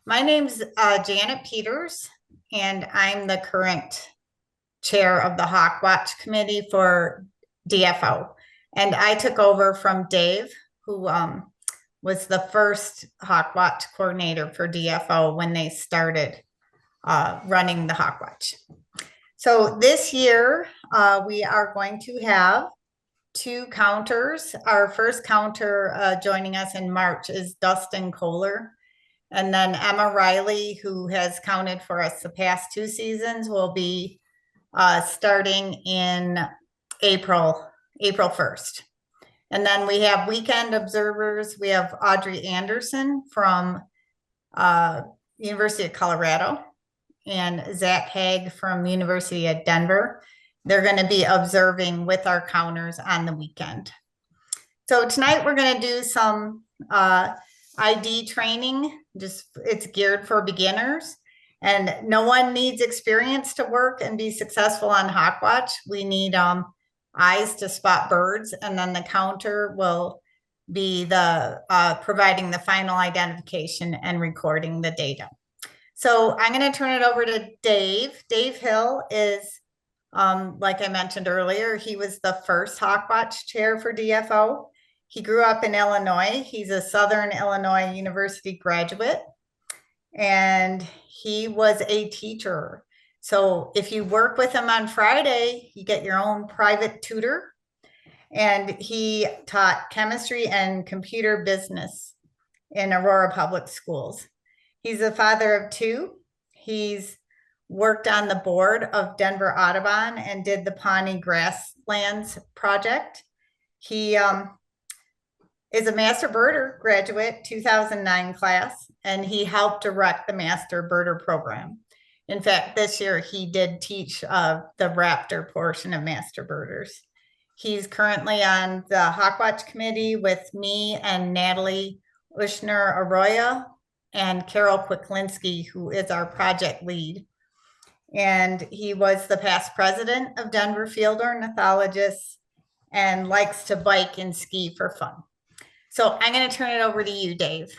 My name's Janet Peters, and I'm the current chair of the Hawk Watch Committee for DFO. And I took over from Dave, who was the first Hawk Watch coordinator for DFO when they started running the Hawk Watch. So this year, we are going to have two counters. Our first counter joining us in March is Dustin Kohler. And then Emma Riley, who has counted for us the past two seasons, will be starting in April 1st. And then we have weekend observers. We have Audrey Anderson from University of Colorado and Zach Haig from University of Denver. They're going to be observing with our counters on the weekend. So tonight we're going to do some ID training. It's geared for beginners, and no one needs experience to work and be successful on Hawkwatch. We need eyes to spot birds, and then the counter will be the providing the final identification and recording the data. So I'm going to turn it over to Dave. Dave Hill is, like I mentioned earlier, he was the first Hawkwatch chair for DFO. He grew up in Illinois. He's a Southern Illinois University graduate, and he was a teacher. So if you work with him on Friday, you get your own private tutor. And he taught chemistry and computer business in Aurora Public Schools. He's a father of two. He's worked on the board of Denver Audubon and did the Pawnee Grasslands project. He is a Master Birder graduate, 2009 class, and he helped direct the Master Birder program. In fact, this year he did teach the raptor portion of Master Birders. He's currently on the Hawkwatch committee with me and Natalie Ushner Arroyo and Carol Kwiklinski, who is our project lead. And he was the past president of Denver Field Ornithologists and likes to bike and ski for fun. So I'm going to turn it over to you, Dave.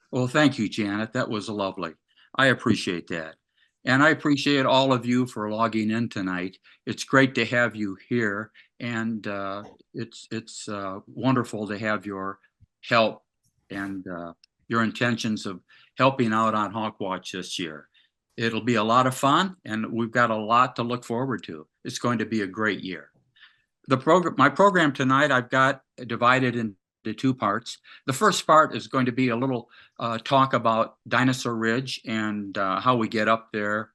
Well, thank you, Janet. That was lovely. I appreciate that. And I appreciate all of you for logging in tonight. It's great to have you here, and it's wonderful to have your help and your intentions of helping out on Hawkwatch this year. It'll be a lot of fun, and we've got a lot to look forward to. It's going to be a great year. My program tonight, I've got divided into two parts. The first part is going to be a little talk about Dinosaur Ridge and how we get up there,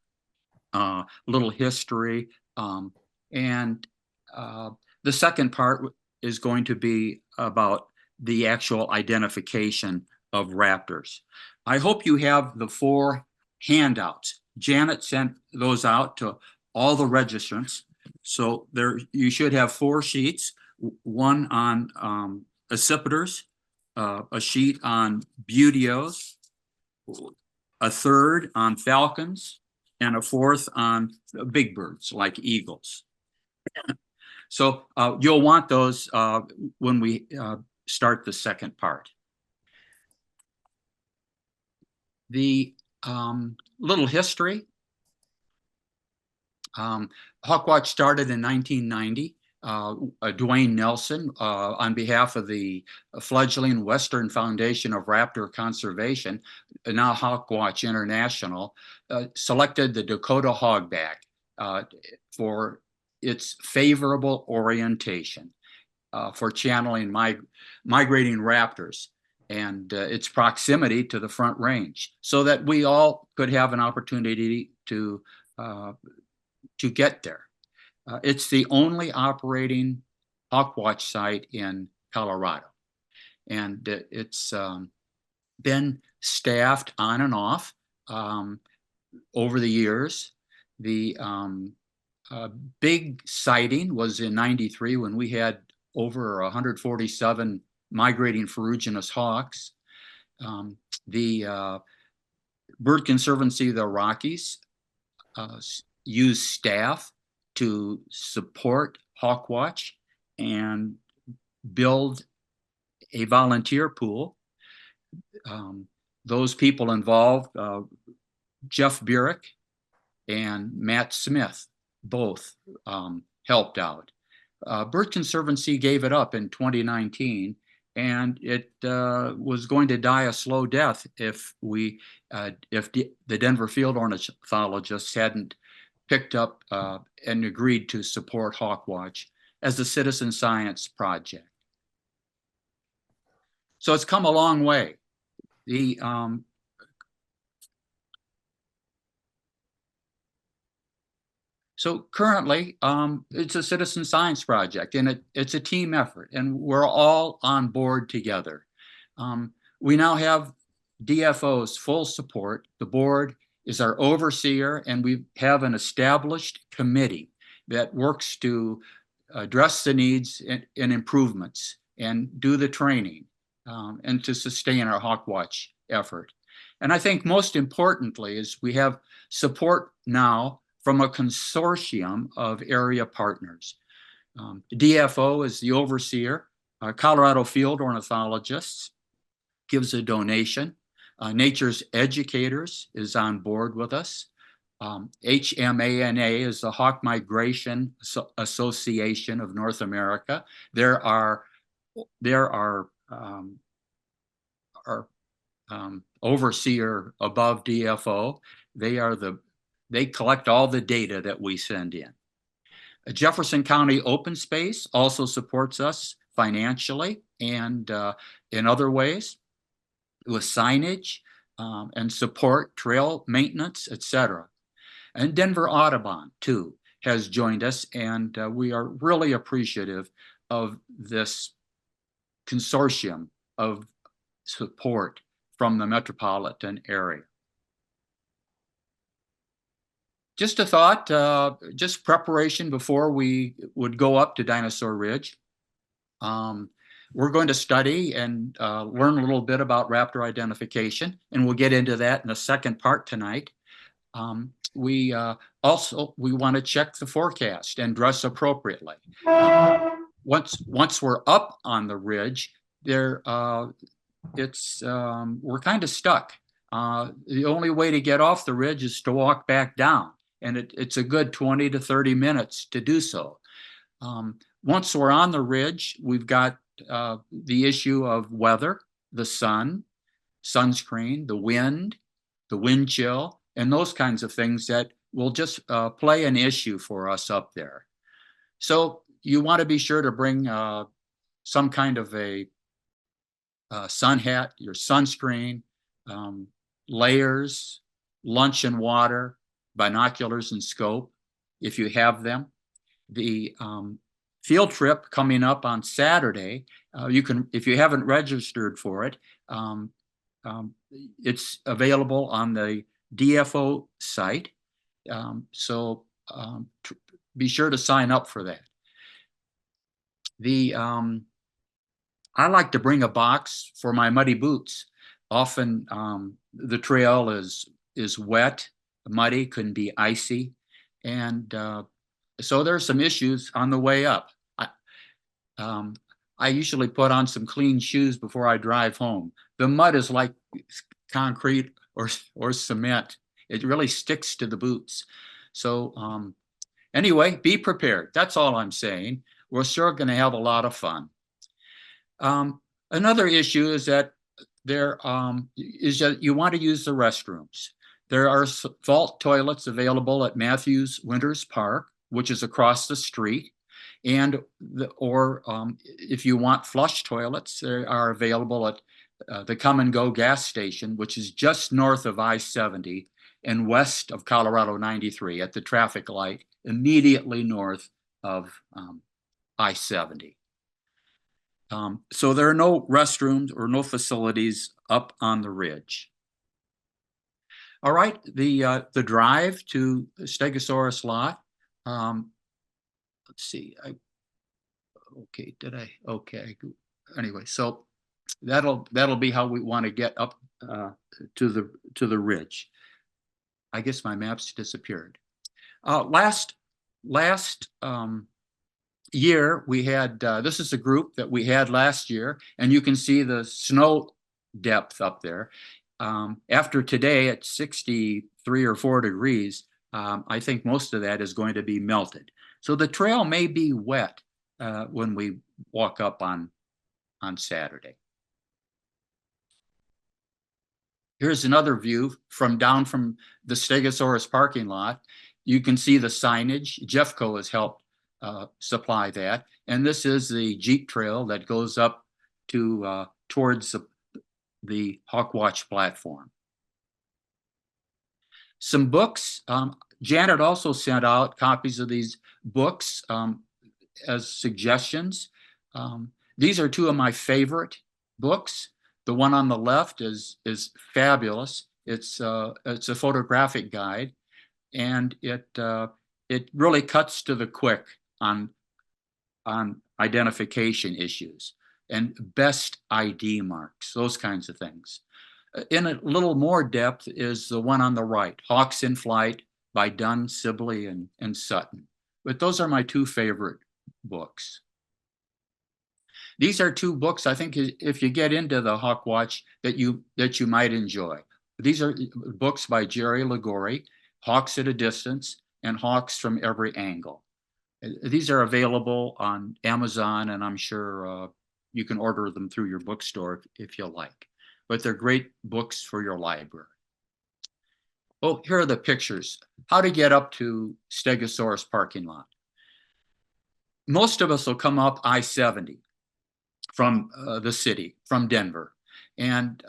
a little history, and the second part is going to be about the actual identification of raptors. I hope you have the 4 handouts. Janet sent those out to all the registrants. So there, you should have 4 sheets, one on accipiters, a sheet on buteos, a third on falcons, and a 4th on big birds like eagles. So you'll want those when we start the second part. The little history. Hawkwatch started in 1990. Dwayne Nelson, on behalf of the fledgling Western Foundation of Raptor Conservation, now Hawkwatch International, selected the Dakota hogback for its favorable orientation for channeling migrating raptors and its proximity to the Front Range, so that we all could have an opportunity to get there. It's the only operating Hawkwatch site in Colorado, and it's been staffed on and off over the years. The big sighting was in '93 when we had over 147 migrating ferruginous hawks. The Bird Conservancy of the Rockies used staff to support Hawkwatch and build a volunteer pool. those people involved, Jeff Burek and Matt Smith, both helped out. Bird Conservancy gave it up in 2019, and it was going to die a slow death if the Denver field ornithologists hadn't picked up and agreed to support Hawkwatch as a citizen science project. So it's come a long way. So currently, it's a citizen science project, and it's a team effort, and we're all on board together. We now have DFO's full support. The board is our overseer, and we have an established committee that works to address the needs and improvements and do the training and to sustain our Hawkwatch effort. And I think most importantly is we have support now from a consortium of area partners. DFO is the overseer. Colorado Field Ornithologists gives a donation. Nature's Educators is on board with us. HMANA is the Hawk Migration Association of North America. There are overseer above DFO. They collect all the data that we send in. Jefferson County Open Space also supports us financially and in other ways with signage and support, trail maintenance, etc. And Denver Audubon too has joined us, and we are really appreciative of this consortium of support from the metropolitan area. Just a thought, just preparation before we would go up to Dinosaur Ridge. We're going to study and learn a little bit about raptor identification, and we'll get into that in the second part tonight. We want to check the forecast and dress appropriately. Once we're up on the ridge, we're kind of stuck. The only way to get off the ridge is to walk back down, and it's a good 20 to 30 minutes to do so. Once we're on the ridge, we've got the issue of weather, the sun, sunscreen, the wind chill, and those kinds of things that will just play an issue for us up there. So you want to be sure to bring some kind of a sun hat, your sunscreen, layers, lunch and water, binoculars and scope, if you have them. The field trip coming up on Saturday, you can, if you haven't registered for it, it's available on the DFO site. So be sure to sign up for that. I like to bring a box for my muddy boots. Often the trail is wet, muddy, can be icy, and so there's some issues on the way up. I usually put on some clean shoes before I drive home. The mud is like concrete or cement. It really sticks to the boots. So anyway, be prepared. That's all I'm saying. We're sure going to have a lot of fun. Another issue is that you want to use the restrooms. There are vault toilets available at Matthews Winters Park, which is across the street, and if you want flush toilets, they are available at the Come and Go gas station, which is just north of I-70 and west of Colorado 93 at the traffic light immediately north of I-70. So there are no restrooms or no facilities up on the ridge. All right, the drive to the Stegosaurus lot. Let's see. Okay. Anyway, so that'll be how we want to get up to the ridge. I guess my maps disappeared. Last year we had this is a group that we had last year, and you can see the snow depth up there. After today at 63 or 4 degrees, I think most of that is going to be melted. So the trail may be wet when we walk up on Saturday. Here's another view from down from the Stegosaurus parking lot. You can see the signage. Jeffco has helped supply that. And this is the Jeep trail that goes up to towards the Hawkwatch platform. Some books. Janet also sent out copies of these books as suggestions. These are two of my favorite books. The one on the left is fabulous. It's a photographic guide, and it really cuts to the quick on identification issues and best ID marks, those kinds of things. In a little more depth is the one on the right, Hawks in Flight by Dunn, Sibley, and Sutton. But those are my two favorite books. These are two books I think if you get into the Hawkwatch that you might enjoy. These are books by Jerry Ligori, Hawks at a Distance and Hawks from Every Angle. These are available on Amazon, and I'm sure you can order them through your bookstore if you like. But they're great books for your library. Oh, here are the pictures. How to get up to Stegosaurus parking lot. Most of us will come up I-70 from the city, from Denver. And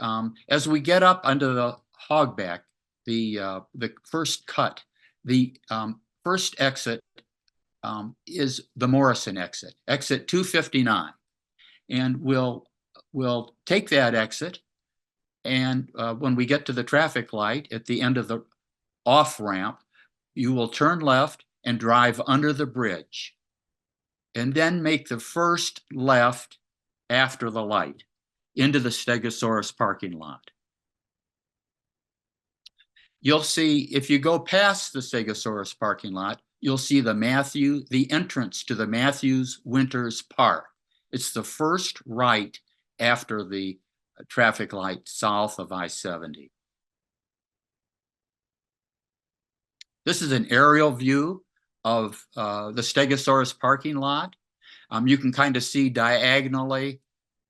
as we get up under the hogback, the first cut, the first exit is the Morrison exit, exit 259. And we'll take that exit. And when we get to the traffic light at the end of the off ramp, you will turn left and drive under the bridge. And then make the first left after the light into the Stegosaurus parking lot. You'll see, if you go past the Stegosaurus parking lot, you'll see the entrance to the Matthews Winters Park. It's the first right after the traffic light south of I-70. This is an aerial view of the Stegosaurus parking lot. You can kind of see diagonally,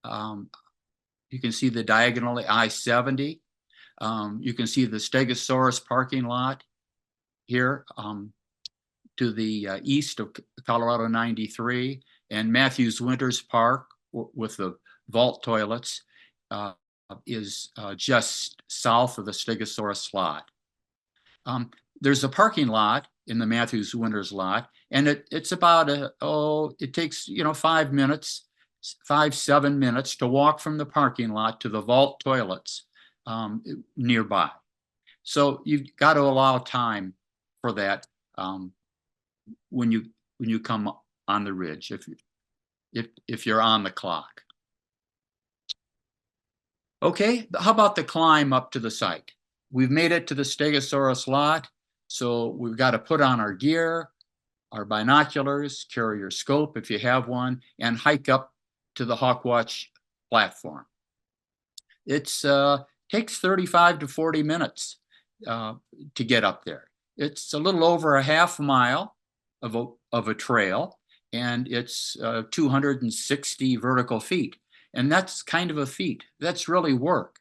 you can see the diagonally I-70. You can see the Stegosaurus parking lot here to the east of Colorado 93, and Matthews Winters Park with the vault toilets is just south of the Stegosaurus lot. There's a parking lot in the Matthews Winters lot, and it's about it takes 5 minutes, 7 minutes to walk from the parking lot to the vault toilets nearby. So you've got to allow time for that when you come on the ridge, if you're on the clock. Okay, how about the climb up to the site? We've made it to the Stegosaurus lot, so we've got to put on our gear, our binoculars, carry your scope if you have one, and hike up to the Hawkwatch platform. It takes 35 to 40 minutes to get up there. It's a little over a half mile of a trail, and it's 260 vertical feet. And that's kind of a feat. That's really work.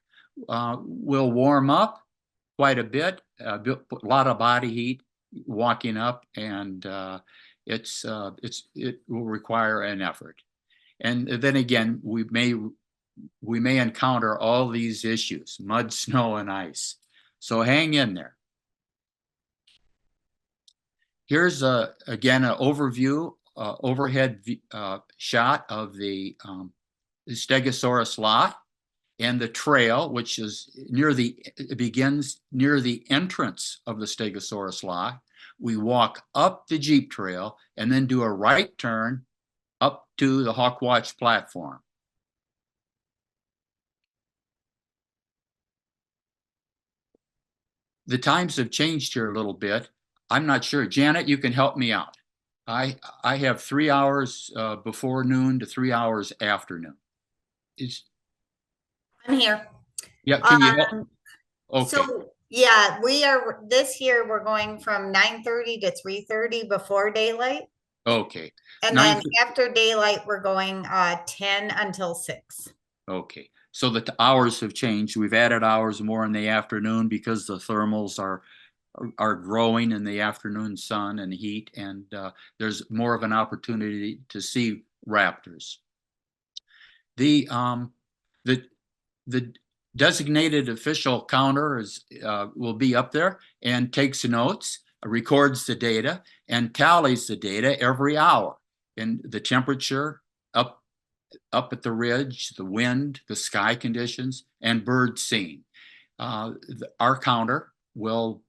We'll warm up quite a bit, a lot of body heat walking up, and it will require an effort. And then again, we may encounter all these issues: mud, snow, and ice. So hang in there. Here's again an overview, overhead shot of the Stegosaurus lot and the trail, which is it begins near the entrance of the Stegosaurus lot. We walk up the Jeep trail and then do a right turn up to the Hawkwatch platform. The times have changed here a little bit. I'm not sure. Janet, you can help me out. I have 3 hours before noon to 3 hours after noon. I'm here. Yeah, can you help? Okay, So, yeah, we are, this year, we're going from 9:30 to 3:30 before daylight. okay. And Nine, then after daylight, we're going 10 until 6. okay. So the hours have changed. We've added hours more in the afternoon because the thermals are growing in the afternoon sun and heat, and there's more of an opportunity to see raptors. The the the designated official counter is will be up there and takes notes, records the data, and tallies the data every hour. And the temperature up at the ridge, the wind, the sky conditions, and birds seen. Our counter will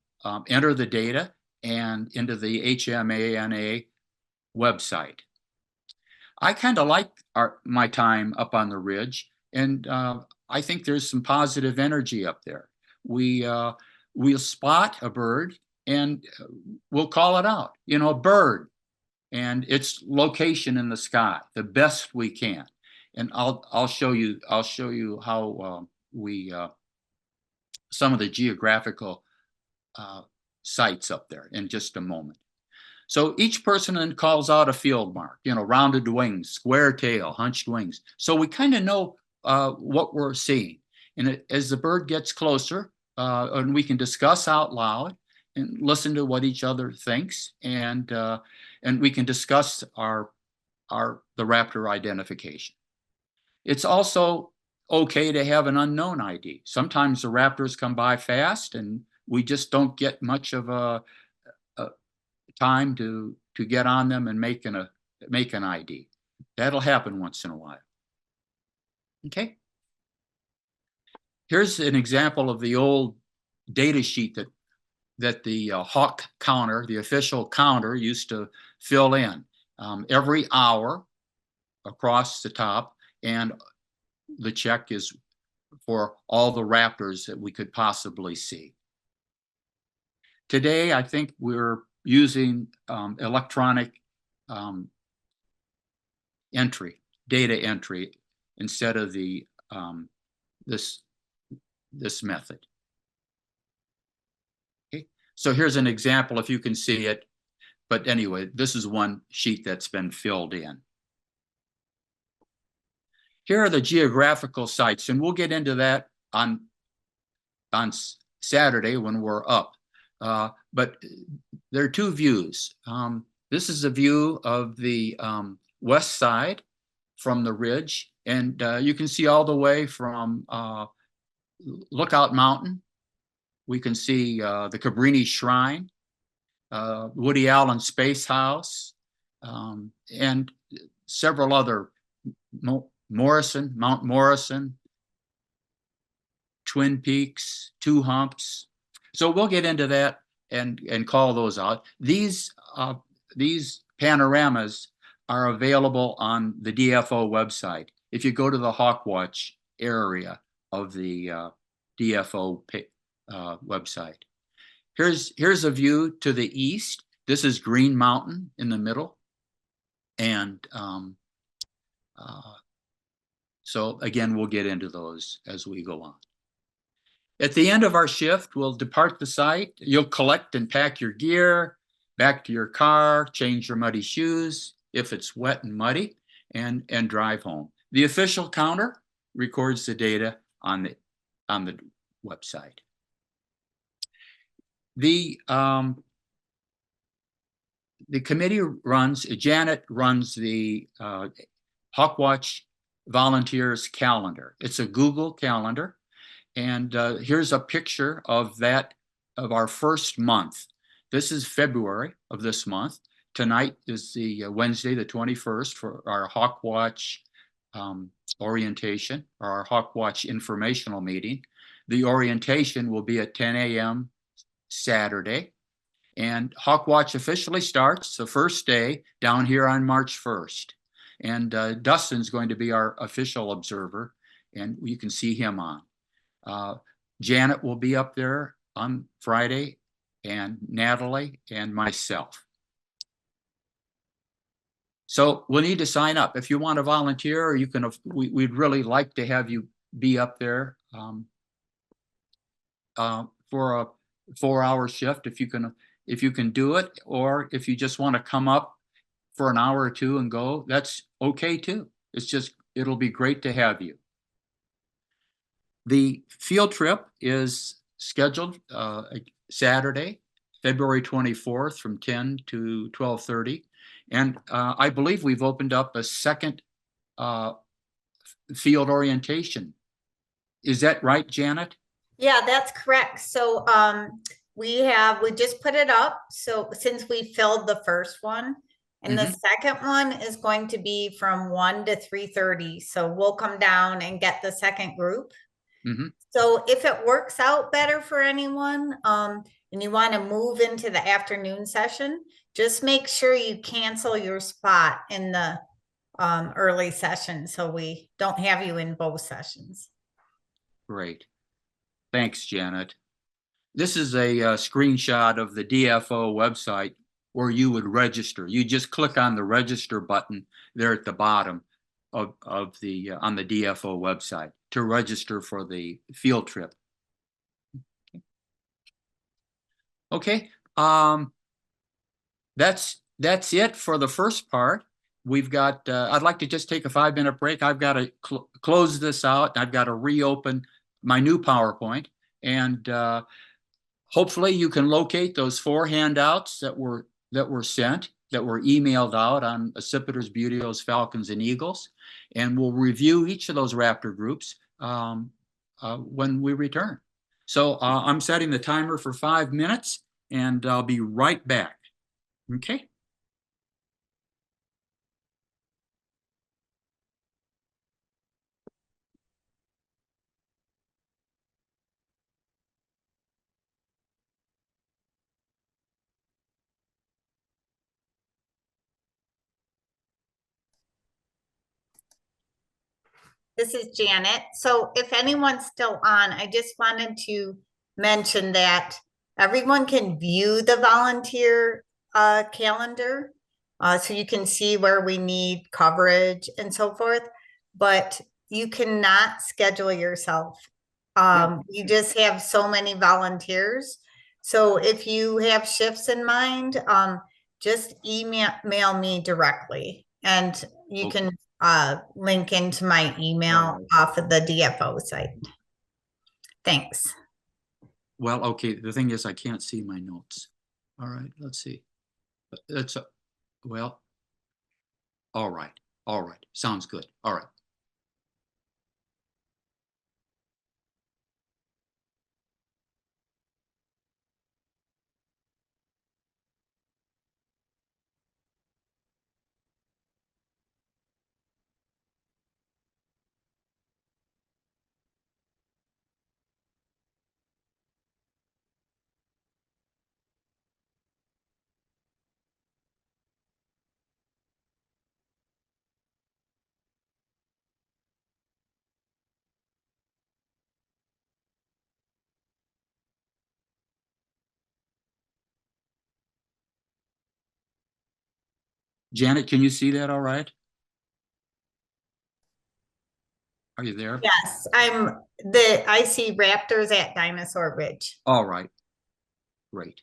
enter the data and into the HMANA website. I kind of like my time up on the ridge, and I think there's some positive energy up there. We'll spot a bird and we'll call it out. You know, a bird and its location in the sky, the best we can. And I'll show you how we some of the geographical sites up there in just a moment. So each person then calls out a field mark, you know, rounded wings, square tail, hunched wings. So we kind of know what we're seeing. And as the bird gets closer, and we can discuss out loud and listen to what each other thinks, and we can discuss the raptor identification. It's also okay to have an unknown ID. Sometimes the raptors come by fast, and we just don't get much of a time to get on them and make an ID. That'll happen once in a while. Okay. Here's an example of the old data sheet that the hawk counter, the official counter, used to fill in every hour across the top, and the check is for all the raptors that we could possibly see. Today, I think we're using electronic data entry, instead of the this method. Okay, so here's an example if you can see it, but anyway, this is one sheet that's been filled in. Here are the geographical sites, and we'll get into that on Saturday when we're up. But there are two views. This is a view of the west side from the ridge, and you can see all the way from Lookout Mountain. We can see the Cabrini Shrine, Woody Allen Space House, and several other, Mount Morrison, Twin Peaks, Two Humps. So we'll get into that and call those out. These panoramas are available on the DFO website. If you go to the Hawkwatch area of the DFO website. Here's a view to the east. This is Green Mountain in the middle. And so again, we'll get into those as we go on. At the end of our shift, we'll depart the site. You'll collect and pack your gear back to your car, change your muddy shoes if it's wet and muddy, and drive home. The official counter records the data on the website. The committee Janet runs the Hawkwatch volunteers calendar. It's a Google calendar. And here's a picture of our first month. This is February of this month. Tonight is the Wednesday, the 21st, for our Hawkwatch orientation, or our Hawkwatch informational meeting. The orientation will be at 10 a.m. Saturday. And Hawkwatch officially starts the first day down here on March 1st. And Dustin's going to be our official observer, and you can see him on. Janet will be up there on Friday, and Natalie and myself. So we'll need to sign up. If you want to volunteer, or you can, we'd really like to have you be up there. for a 4-hour shift if you can do it, or if you just want to come up for an hour or two and go, that's okay too. It'll be great to have you. The field trip is scheduled Saturday, February 24th from 10 to 12:30. And I believe we've opened up a second field orientation. Is that right, Janet? Yeah, that's correct. So we just put it up. So since we filled the first one, and the second one is going to be from 1 to 3:30. So we'll come down and get the second group. So if it works out better for anyone, and you want to move into the afternoon session, just make sure you cancel your spot in the early session so we don't have you in both sessions. Great. Thanks, Janet. This is a screenshot of the DFO website where you would register. You just click on the register button there at the bottom of the on the DFO website to register for the field trip. Okay, that's it for the first part. We've got. I'd like to just take a 5-minute break. I've got to close this out. I've got to reopen my new PowerPoint, and hopefully you can locate those 4 handouts that were sent, that were emailed out on accipiters, buteos, falcons, and eagles, and we'll review each of those raptor groups when we return. So I'm setting the timer for 5 minutes, and I'll be right back. Okay. This is Janet. So if anyone's still on, I just wanted to mention that everyone can view the volunteer calendar. So you can see where we need coverage and so forth, but you cannot schedule yourself. You just have so many volunteers. So if you have shifts in mind, just mail me directly, and you can link into my email off of the DFO site. Thanks. Well, okay, the thing is I can't see my notes. All right, let's see. That's well, all right, sounds good. All right. Janet, can you see that all right? Are you there? Yes, I see raptors at Dinosaur Ridge. All right, great.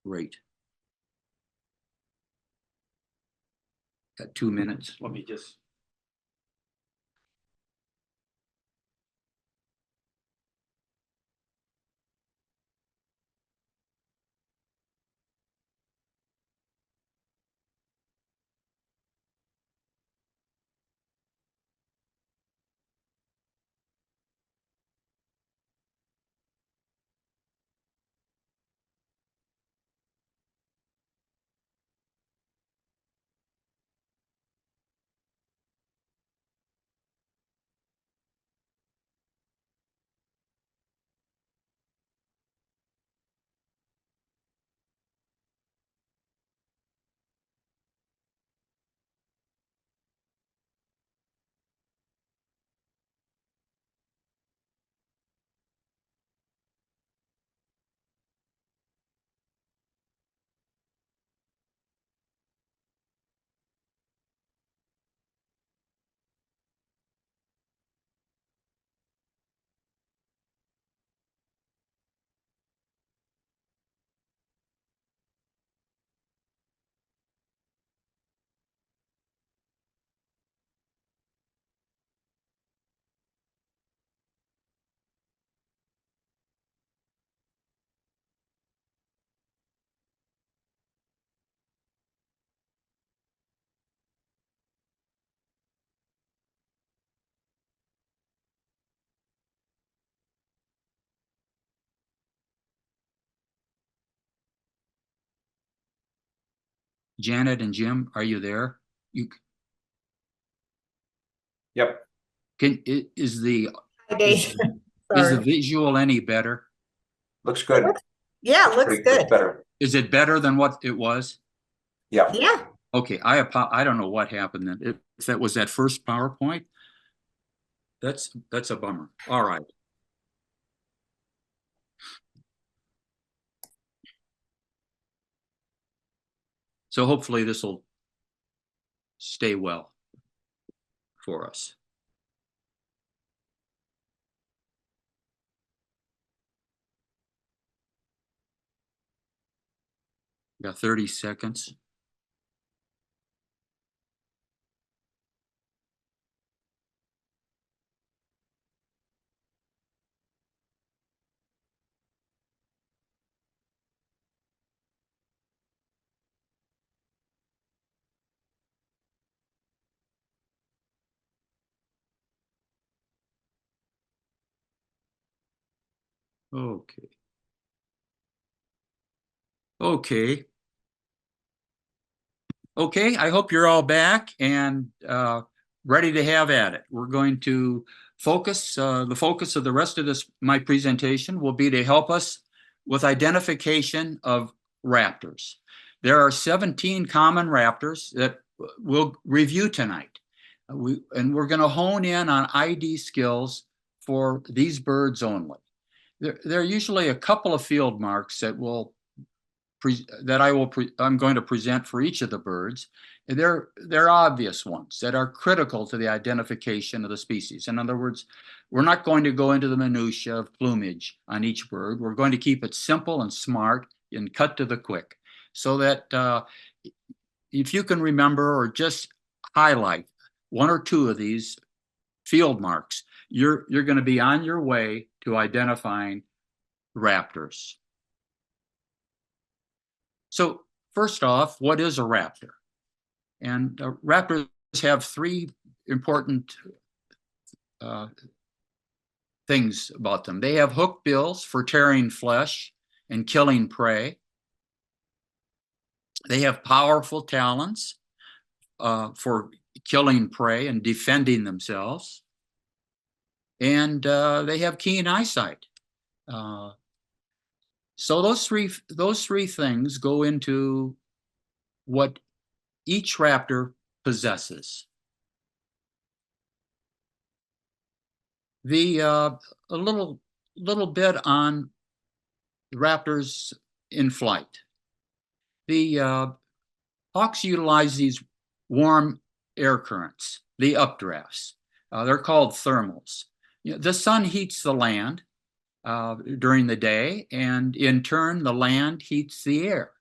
Great. Got 2 minutes. Let me just. Janet and Jim, are you there? You Yep. is the Hi, Dave. is the Sorry. visual any better? Looks good. Yeah, it looks Looks good. better. Is it better than what it was? Yeah. Yeah. Okay, I don't know what happened then. If that was that first PowerPoint, that's a bummer. All right. So hopefully this will stay well for us. Got 30 seconds. Okay. Okay. Okay, I hope you're all back and ready to have at it. We're going to focus, the focus of the rest of my presentation will be to help us with identification of raptors. There are 17 common raptors that we'll review tonight. We're going to hone in on ID skills for these birds only. There are usually a couple of field marks that I'm going to present for each of the birds. They're obvious ones that are critical to the identification of the species. In other words, we're not going to go into the minutia of plumage on each bird. We're going to keep it simple and smart and cut to the quick, so that if you can remember or just highlight one or two of these field marks, you're going to be on your way to identifying raptors. So first off, what is a raptor? And raptors have three important things about them. They have hooked bills for tearing flesh and killing prey. They have powerful talons for killing prey and defending themselves. And they have keen eyesight. So those three things go into what each raptor possesses. A little bit on raptors in flight. The hawks utilize these warm air currents, the updrafts. They're called thermals. The sun heats the land during the day, and in turn, the land heats the air.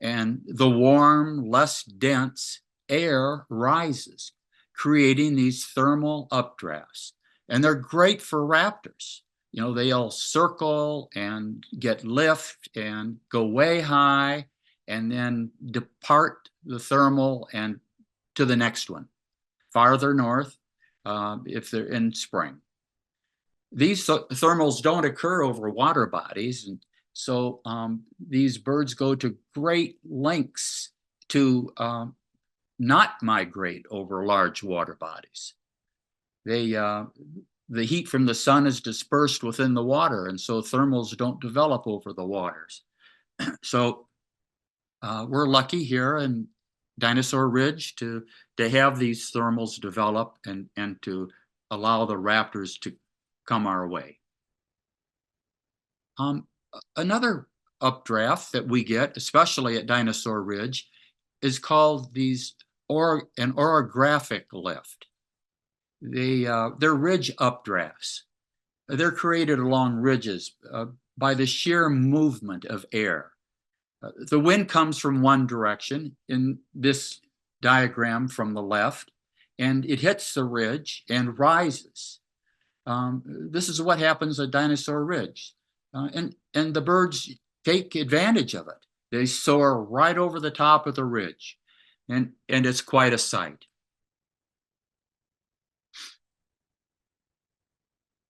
And the warm, less dense air rises, creating these thermal updrafts. And they're great for raptors. They'll circle and get lift and go way high and then depart the thermal and to the next one, farther north if they're in spring. These thermals don't occur over water bodies, and so these birds go to great lengths to not migrate over large water bodies. The heat from the sun is dispersed within the water, and so thermals don't develop over the waters. So we're lucky here in Dinosaur Ridge to have these thermals develop and to allow the raptors to come our way. Another updraft that we get, especially at Dinosaur Ridge, is called an orographic lift. They're ridge updrafts. They're created along ridges by the sheer movement of air. The wind comes from one direction in this diagram from the left, and it hits the ridge and rises. This is what happens at Dinosaur Ridge. And the birds take advantage of it. They soar right over the top of the ridge, and it's quite a sight.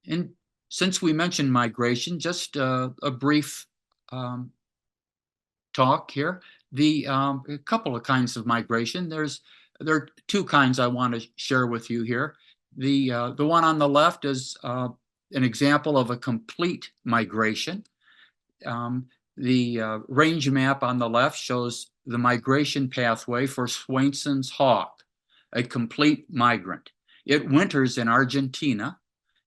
And since we mentioned migration, just a brief talk here. a couple of kinds of migration. There are two kinds I want to share with you here. The one on the left is an example of a complete migration. The range map on the left shows the migration pathway for Swainson's hawk, a complete migrant. It winters in Argentina.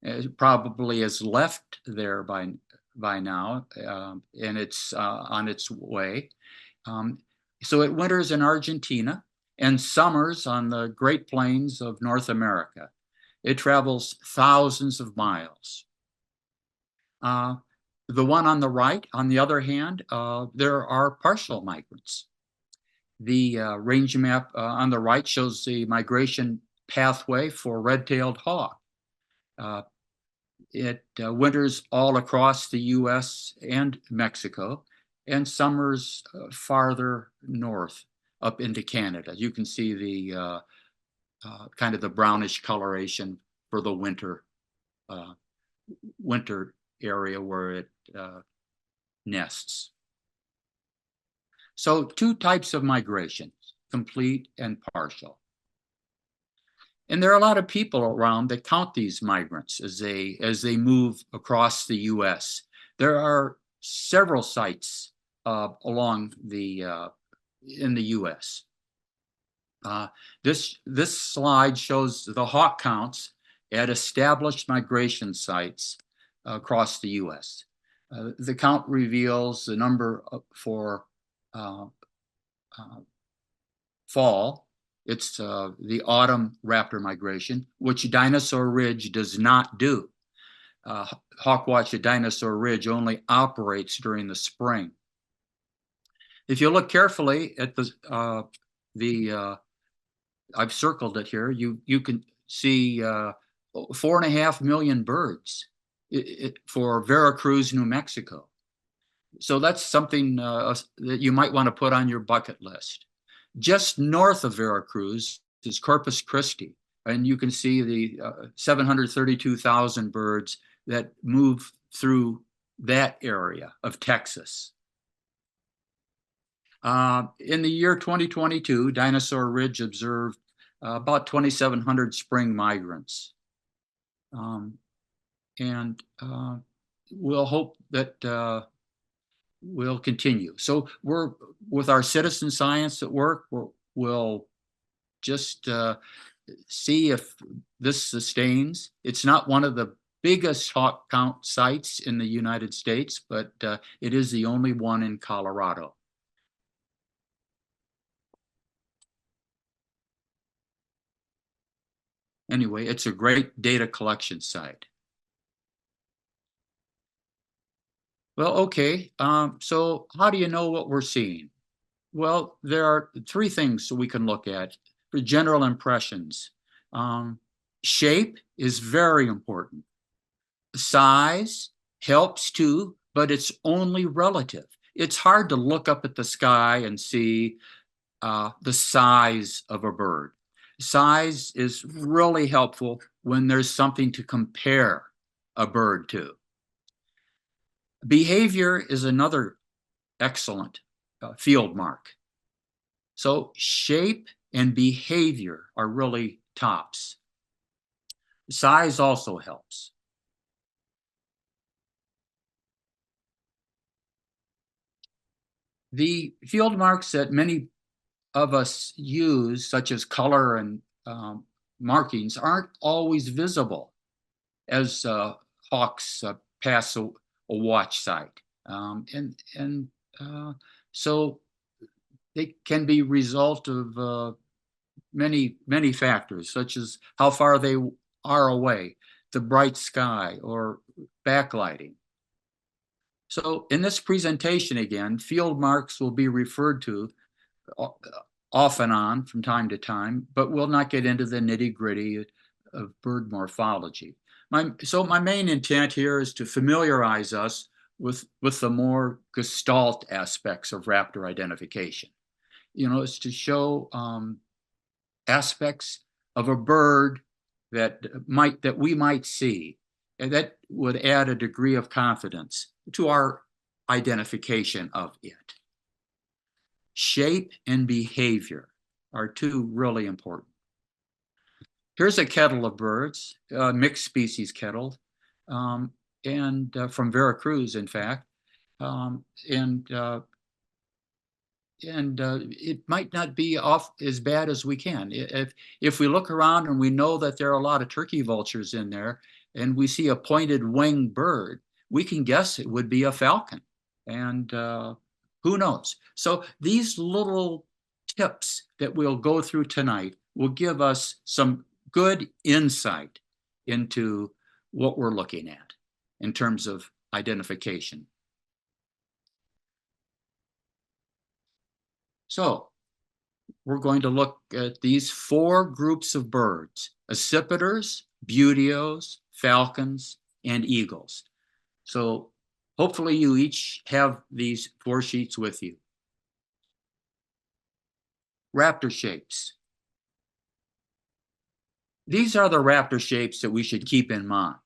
It probably has left there by now, and it's on its way. So it winters in Argentina and summers on the Great Plains of North America. It travels thousands of miles. The one on the right, on the other hand, there are partial migrants. The range map on the right shows the migration pathway for red-tailed hawk. It winters all across the US and Mexico and summers farther north up into Canada. You can see the kind of the brownish coloration for the winter area where it nests. So two types of migration, complete and partial. And there are a lot of people around that count these migrants as they move across the US. There are several sites along in the US. This slide shows the hawk counts at established migration sites across the US. The count reveals the number for fall. It's the autumn raptor migration, which Dinosaur Ridge does not do. Hawkwatch at Dinosaur Ridge only operates during the spring. If you look carefully at I've circled it here, you can see 4.5 million birds for Veracruz, New Mexico. So that's something that you might want to put on your bucket list. Just north of Veracruz is Corpus Christi, and you can see the 732,000 birds that move through that area of Texas. In the year 2022, Dinosaur Ridge observed about 2,700 spring migrants. And we'll hope that will continue. So we're with our citizen science at work. We'll just see if this sustains. It's not one of the biggest hawk count sites in the United States, but it is the only one in Colorado. Anyway, it's a great data collection site. Well, okay, so how do you know what we're seeing? Well, there are three things we can look at for general impressions. Shape is very important. Size helps too, but it's only relative. It's hard to look up at the sky and see the size of a bird. Size is really helpful when there's something to compare a bird to. Behavior is another excellent field mark. So shape and behavior are really tops. Size also helps. The field marks that many of us use, such as color and markings, aren't always visible as hawks pass a watch site. So they can be result of many factors, such as how far they are away, the bright sky, or backlighting. So in this presentation again, field marks will be referred to off and on from time to time, but we'll not get into the nitty-gritty of bird morphology. So my main intent here is to familiarize us with the more gestalt aspects of raptor identification. You know, it's to show aspects of a bird that we might see, and that would add a degree of confidence to our identification of it. Shape and behavior are two really important. Here's a kettle of birds, mixed species kettle, and from Veracruz, in fact. It might not be off as bad as we can. If we look around and we know that there are a lot of turkey vultures in there, and we see a pointed winged bird, we can guess it would be a falcon. And who knows? So these little tips that we'll go through tonight will give us some good insight into what we're looking at in terms of identification. So we're going to look at these four groups of birds: accipiters, buteos, falcons, and eagles. So hopefully you each have these 4 sheets with you. Raptor shapes. These are the raptor shapes that we should keep in mind.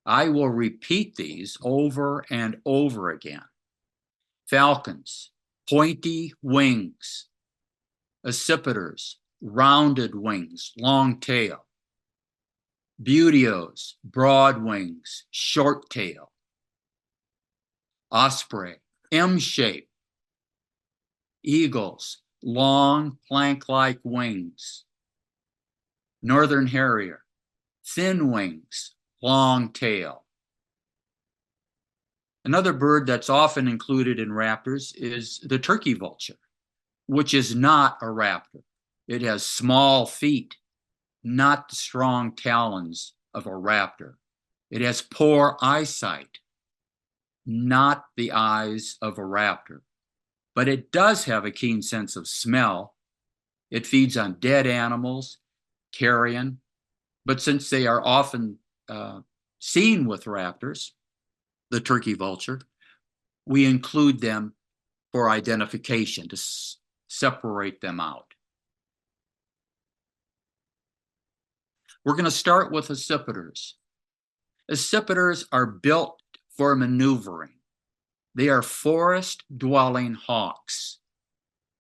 I will repeat these over and over again. Falcons, pointy wings. Accipiters, rounded wings, long tail. Buteos, broad wings, short tail. Osprey, M shape. Eagles, long plank-like wings. Northern harrier, thin wings, long tail. Another bird that's often included in raptors is the turkey vulture, which is not a raptor. It has small feet, not the strong talons of a raptor. It has poor eyesight, not the eyes of a raptor. But it does have a keen sense of smell. It feeds on dead animals, carrion. But since they are often seen with raptors, the turkey vulture, we include them for identification to separate them out. We're going to start with accipiters. Accipiters are built for maneuvering. They are forest-dwelling hawks.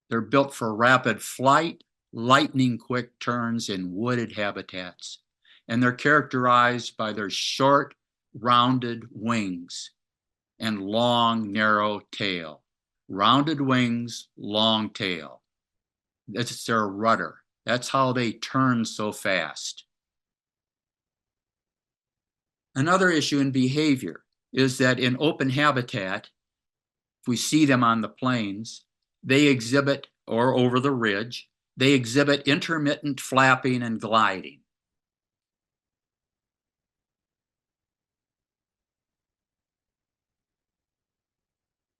They're built for rapid flight, lightning-quick turns in wooded habitats, and they're characterized by their short, rounded wings and long, narrow tail. Rounded wings, long tail. That's their rudder. That's how they turn so fast. Another issue in behavior is that in open habitat, if we see them on the plains, they exhibit, or over the ridge, they exhibit intermittent flapping and gliding.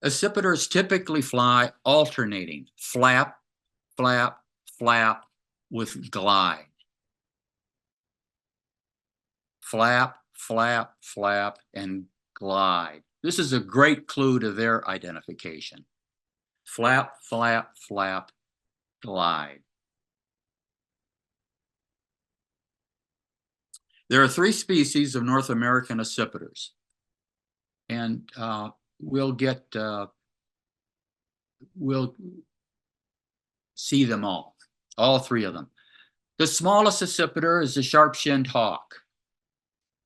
Accipiters typically fly alternating, flap, flap, flap with glide. Flap, flap, flap, and glide. This is a great clue to their identification. Flap, flap, flap, glide. There are 3 species of North American accipiters, and we'll see them all 3 of them. The smallest accipiter is the sharp-shinned hawk.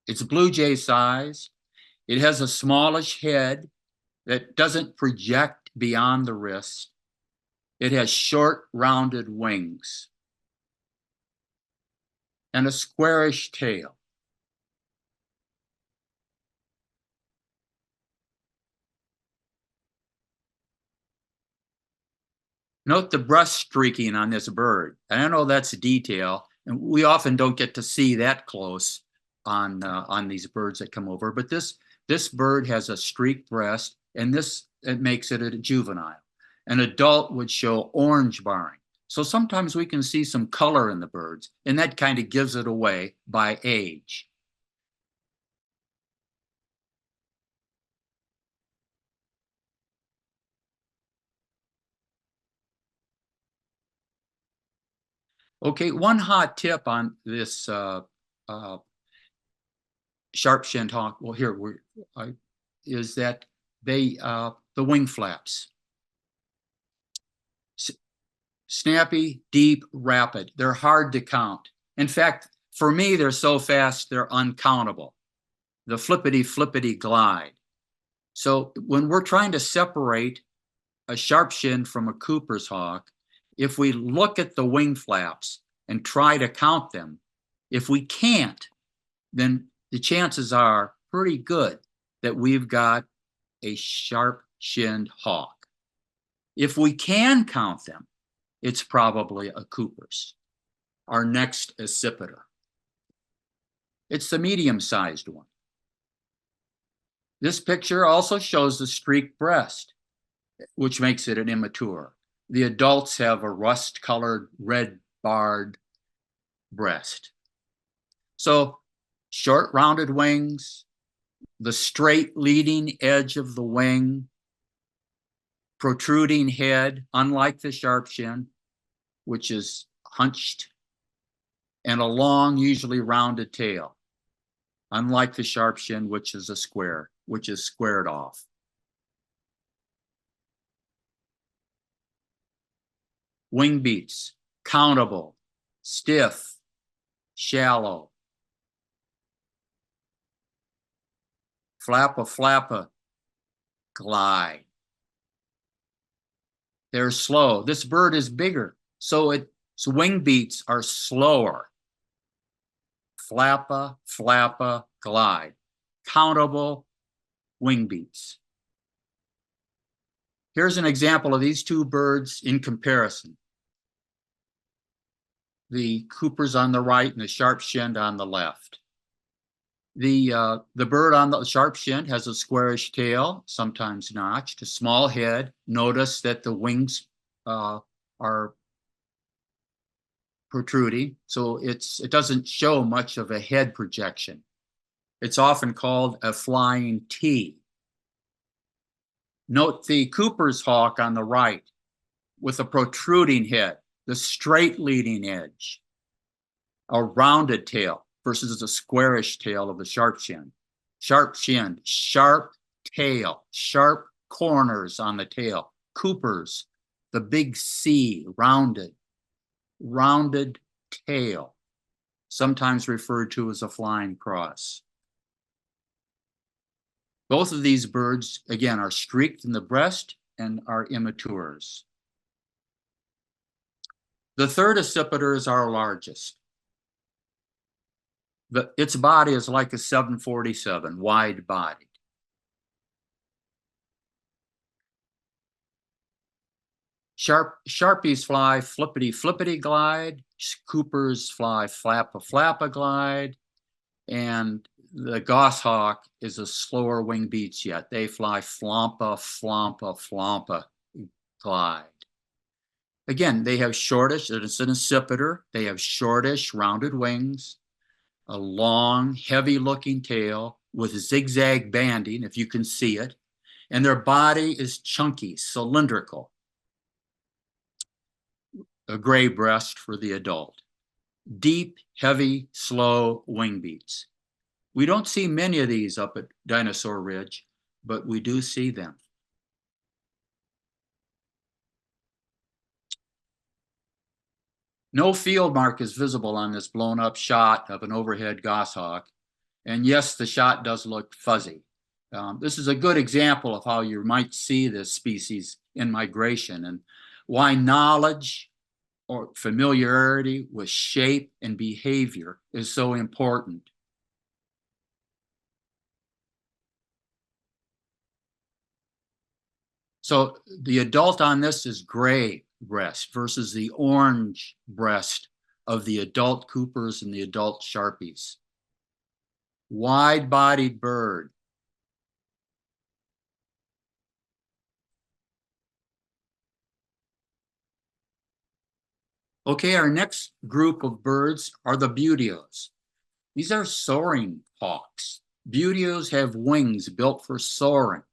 It's blue jay size. It has a smallish head that doesn't project beyond the wrist. It has short, rounded wings and a squarish tail. Note the breast streaking on this bird. And I know that's a detail, and we often don't get to see that close on these birds that come over. But this bird has a streaked breast, and it makes it a juvenile. An adult would show orange barring. So sometimes we can see some color in the birds, and that kind of gives it away by age. Okay, one hot tip on this sharp-shinned hawk, well, here is that the wing flaps. Snappy, deep, rapid. They're hard to count. In fact, for me, they're so fast, they're uncountable. The flippity glide. So when we're trying to separate a sharp-shinned from a Cooper's hawk, if we look at the wing flaps and try to count them, if we can't, then the chances are pretty good that we've got a sharp-shinned hawk. If we can count them, it's probably a Cooper's. Our next accipiter. It's the medium-sized one. This picture also shows the streaked breast, which makes it an immature. The adults have a rust-colored, red-barred breast. So short, rounded wings, the straight leading edge of the wing, protruding head, unlike the sharp-shin, which is hunched, and a long, usually rounded tail, unlike the sharp-shin, which is a square, which is squared off. Wing beats, countable, stiff, shallow. Flappa, glide. They're slow. This bird is bigger, so its wing beats are slower. Flappa, glide. Countable wing beats. Here's an example of these two birds in comparison. The Cooper's on the right and the sharp-shinned on the left. The bird on the sharp-shinned has a squarish tail, sometimes notched, a small head. Notice that the wings are protruding, so it doesn't show much of a head projection. It's often called a flying T. Note the Cooper's hawk on the right with a protruding head, the straight leading edge, a rounded tail versus the squarish tail of the sharp-shinned. Sharp-shinned, sharp tail, sharp corners on the tail. Cooper's, the big C, rounded tail, sometimes referred to as a flying cross. Both of these birds, again, are streaked in the breast and are immatures. The third accipiter is our largest. Its body is like a 747, wide-bodied. Sharpies fly flippity glide. Coopers fly flappa glide. And the goshawk is a slower wing beats yet. They fly flompa glide. Again, they have shortish, it's an accipiter. They have shortish, rounded wings, a long, heavy-looking tail with zigzag banding, if you can see it, and their body is chunky, cylindrical. A gray breast for the adult. Deep, heavy, slow wing beats. We don't see many of these up at Dinosaur Ridge, but we do see them. No field mark is visible on this blown up shot of an overhead goshawk. And yes, the shot does look fuzzy. This is a good example of how you might see this species in migration and why knowledge or familiarity with shape and behavior is so important. So the adult on this is gray breast versus the orange breast of the adult Coopers and the adult Sharpies. Wide-bodied bird. Okay, our next group of birds are the buteos. These are soaring hawks. Buteos have wings built for soaring.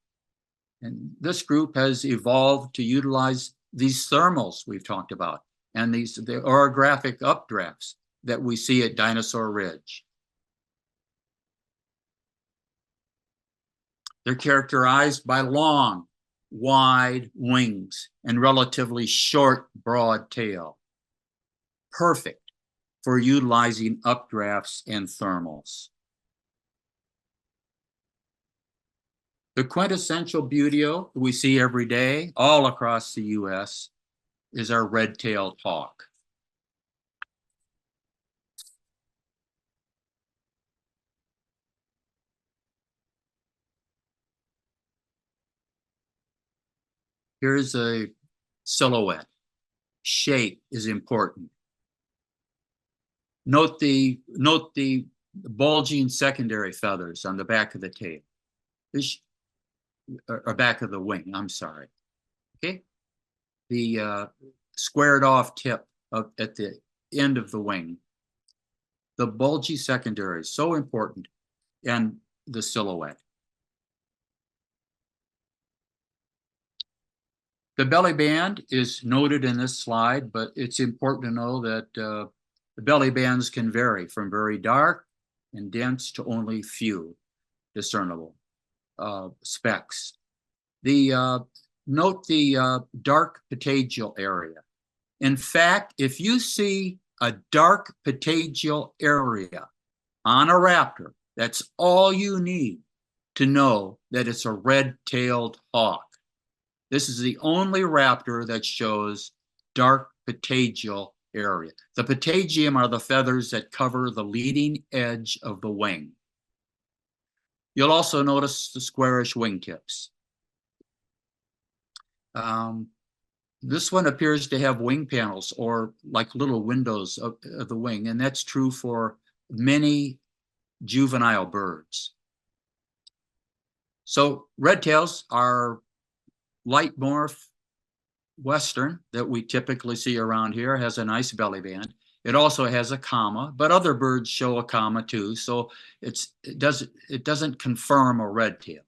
And this group has evolved to utilize these thermals we've talked about and the orographic updrafts that we see at Dinosaur Ridge. They're characterized by long, wide wings and relatively short, broad tail. Perfect for utilizing updrafts and thermals. The quintessential buteo we see every day all across the US is our red-tailed hawk. Here's a silhouette. Shape is important. Note the bulging secondary feathers on the back of the tail. Or back of the wing, I'm sorry. Okay. The squared off tip at the end of the wing. The bulgy secondary is so important, and the silhouette. The belly band is noted in this slide, but it's important to know that the belly bands can vary from very dark and dense to only few discernible specks. Note the dark patagial area. In fact, if you see a dark patagial area on a raptor, that's all you need to know that it's a red-tailed hawk. This is the only raptor that shows dark patagial area. The patagium are the feathers that cover the leading edge of the wing. You'll also notice the squarish wingtips. This one appears to have wing panels or like little windows of the wing, and that's true for many juvenile birds. So red tails are light morph western that we typically see around here, has a nice belly band. It also has a comma, but other birds show a comma too, so it doesn't confirm a red tail.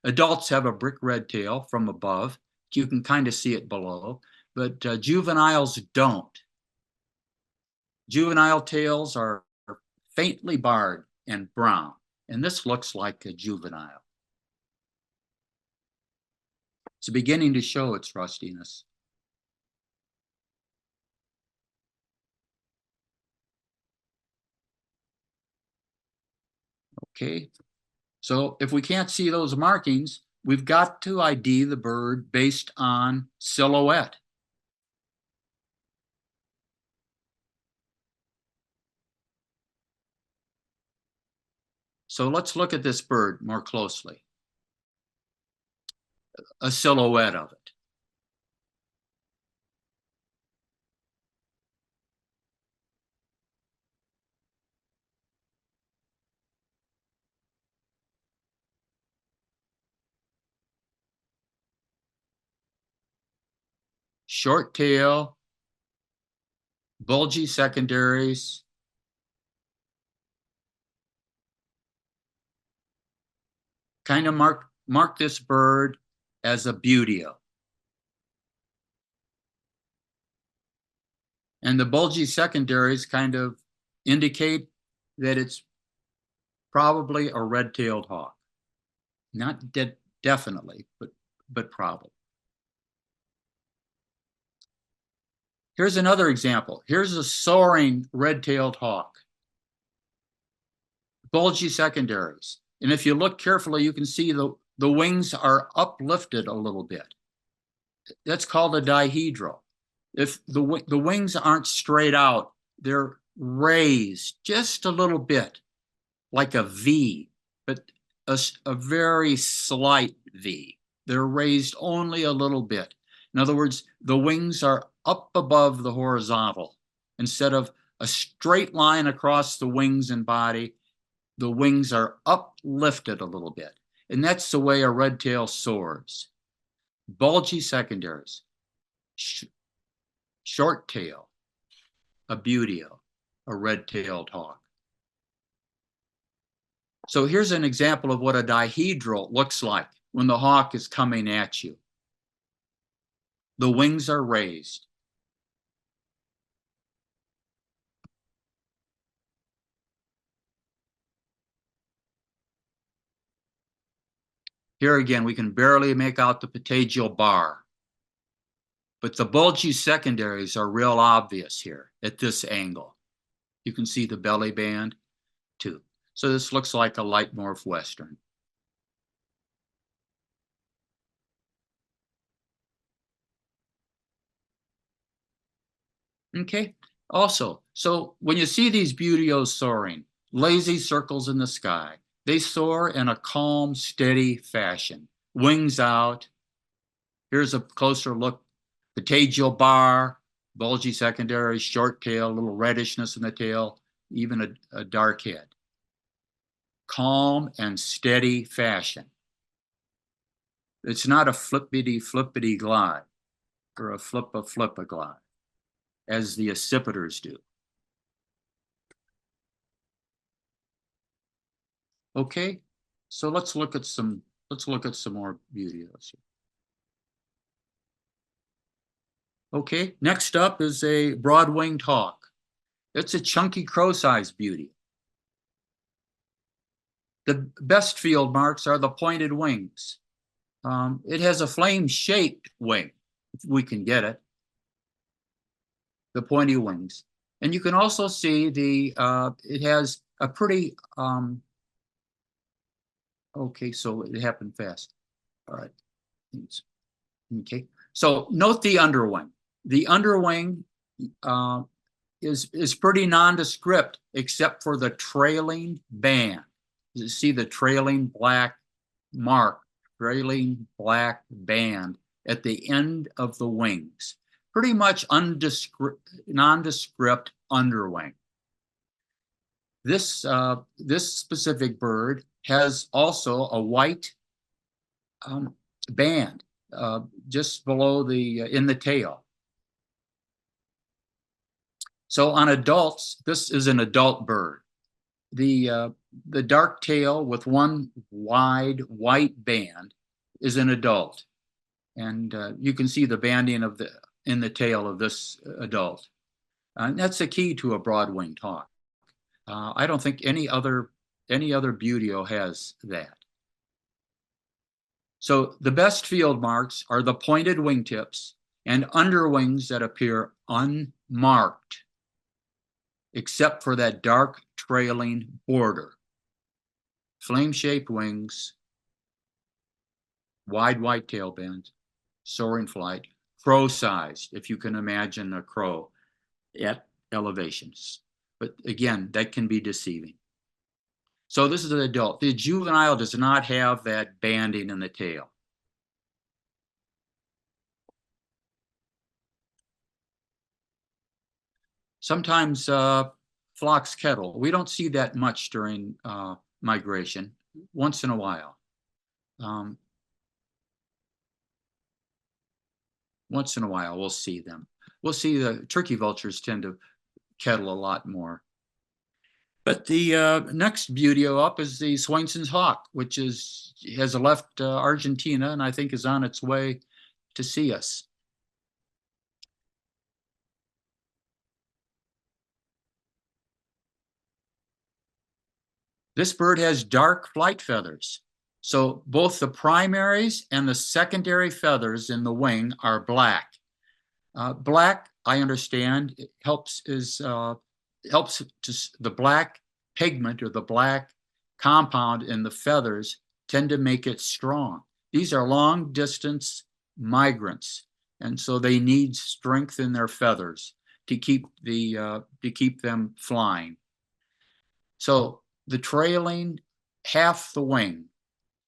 Adults have a brick red tail from above. You can kind of see it below, but juveniles don't. Juvenile tails are faintly barred and brown, and this looks like a juvenile. It's beginning to show its rustiness. Okay, so if we can't see those markings, we've got to ID the bird based on silhouette. So let's look at this bird more closely. A silhouette of it. Short tail, bulgy secondaries, kind of mark this bird as a buteo. And the bulgy secondaries kind of indicate that it's probably a red-tailed hawk. Not definitely, but probably. Here's another example. Here's a soaring red-tailed hawk. Bulgy secondaries. And if you look carefully, you can see the wings are uplifted a little bit. That's called a dihedral. If the wings aren't straight out, they're raised just a little bit, like a V, but a very slight V. They're raised only a little bit. In other words, the wings are up above the horizontal. Instead of a straight line across the wings and body, the wings are uplifted a little bit. And that's the way a red tail soars. Bulgy secondaries, short tail, a buteo, a red-tailed hawk. So here's an example of what a dihedral looks like when the hawk is coming at you. The wings are raised. Here again, we can barely make out the patagial bar. But the bulgy secondaries are real obvious here at this angle. You can see the belly band too. So this looks like a light morph western. Okay, also, so when you see these buteos soaring, lazy circles in the sky, they soar in a calm, steady fashion. Wings out. Here's a closer look. Patagial bar, bulgy secondary, short tail, a little reddishness in the tail, even a dark head. Calm and steady fashion. It's not a flippity glide or a flippa glide, as the accipiters do. Okay, so let's look at some more buteos here. Okay, next up is a broad-winged hawk. It's a chunky crow-sized beauty. The best field marks are the pointed wings. It has a flame-shaped wing, if we can get it. The pointy wings. And you can also see it has a pretty, okay, so it happened fast. All right. Okay, so note the underwing. The underwing is pretty nondescript except for the trailing band. You see the trailing black mark, trailing black band at the end of the wings. Pretty much nondescript underwing. This specific bird has also a white band just below in the tail. So on adults, this is an adult bird. The dark tail with one wide white band is an adult, and you can see the banding in the tail of this adult. And that's the key to a broad-winged hawk. I don't think any other buteo has that. So the best field marks are the pointed wingtips and underwings that appear unmarked, except for that dark trailing border. Flame-shaped wings, wide white tail band, soaring flight, crow-sized, if you can imagine a crow at elevations. But again, that can be deceiving. So this is an adult. The juvenile does not have that banding in the tail. Sometimes flocks kettle. We don't see that much during migration, once in a while. Once in a while, we'll see them. We'll see the turkey vultures tend to kettle a lot more. But the next buteo up is the Swainson's hawk, which has left Argentina and I think is on its way to see us. This bird has dark flight feathers. So both the primaries and the secondary feathers in the wing are black. Black, I understand, it helps the black pigment or the black compound in the feathers tend to make it strong. These are long distance migrants, and so they need strength in their feathers to keep them flying. So the trailing half the wing,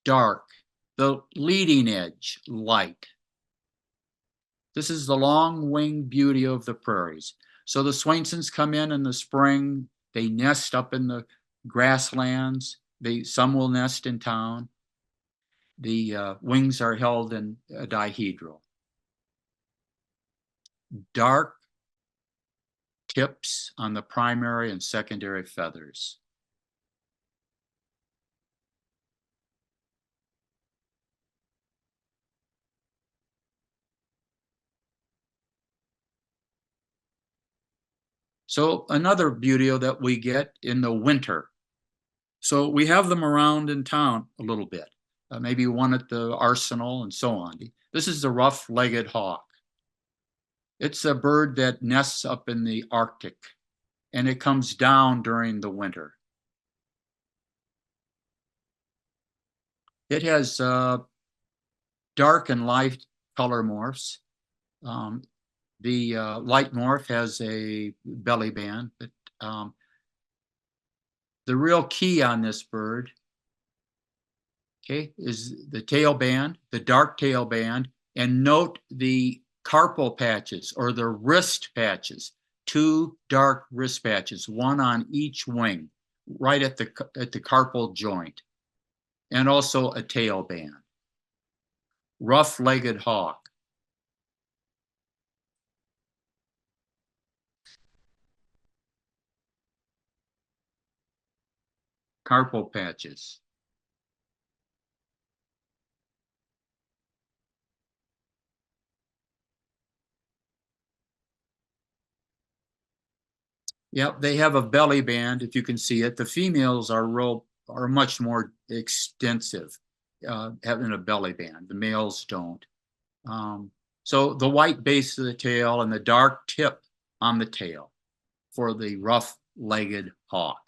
dark, the leading edge, light. This is the long wing buteo of the prairies. So the Swainsons come in the spring, they nest up in the grasslands, some will nest in town. The wings are held in a dihedral. Dark tips on the primary and secondary feathers. So another buteo that we get in the winter. So we have them around in town a little bit. maybe one at the arsenal and so on. This is the rough-legged hawk. It's a bird that nests up in the Arctic, and it comes down during the winter. It has dark and light color morphs. The light morph has a belly band, but the real key on this bird, okay, is the tail band, the dark tail band, and note the carpal patches or the wrist patches, 2 dark wrist patches, 1 on each wing, right at the carpal joint, and also a tail band. Rough-legged hawk. Carpal patches. Yep, they have a belly band, if you can see it. The females are much more extensive, having a belly band. The males don't. So the white base of the tail and the dark tip on the tail for the rough-legged hawk.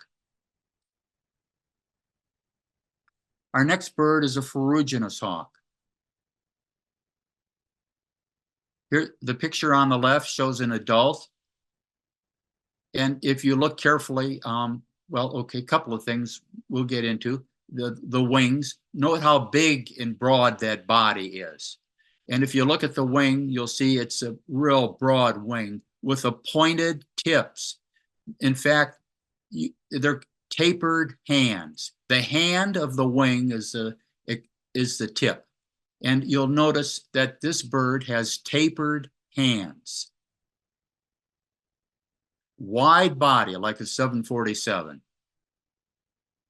Our next bird is a ferruginous hawk. Here, the picture on the left shows an adult. And if you look carefully, well, okay, a couple of things we'll get into. The wings, note how big and broad that body is. And if you look at the wing, you'll see it's a real broad wing with a pointed tips. In fact, they're tapered hands. The hand of the wing is the tip. And you'll notice that this bird has tapered hands. Wide body, like a 747.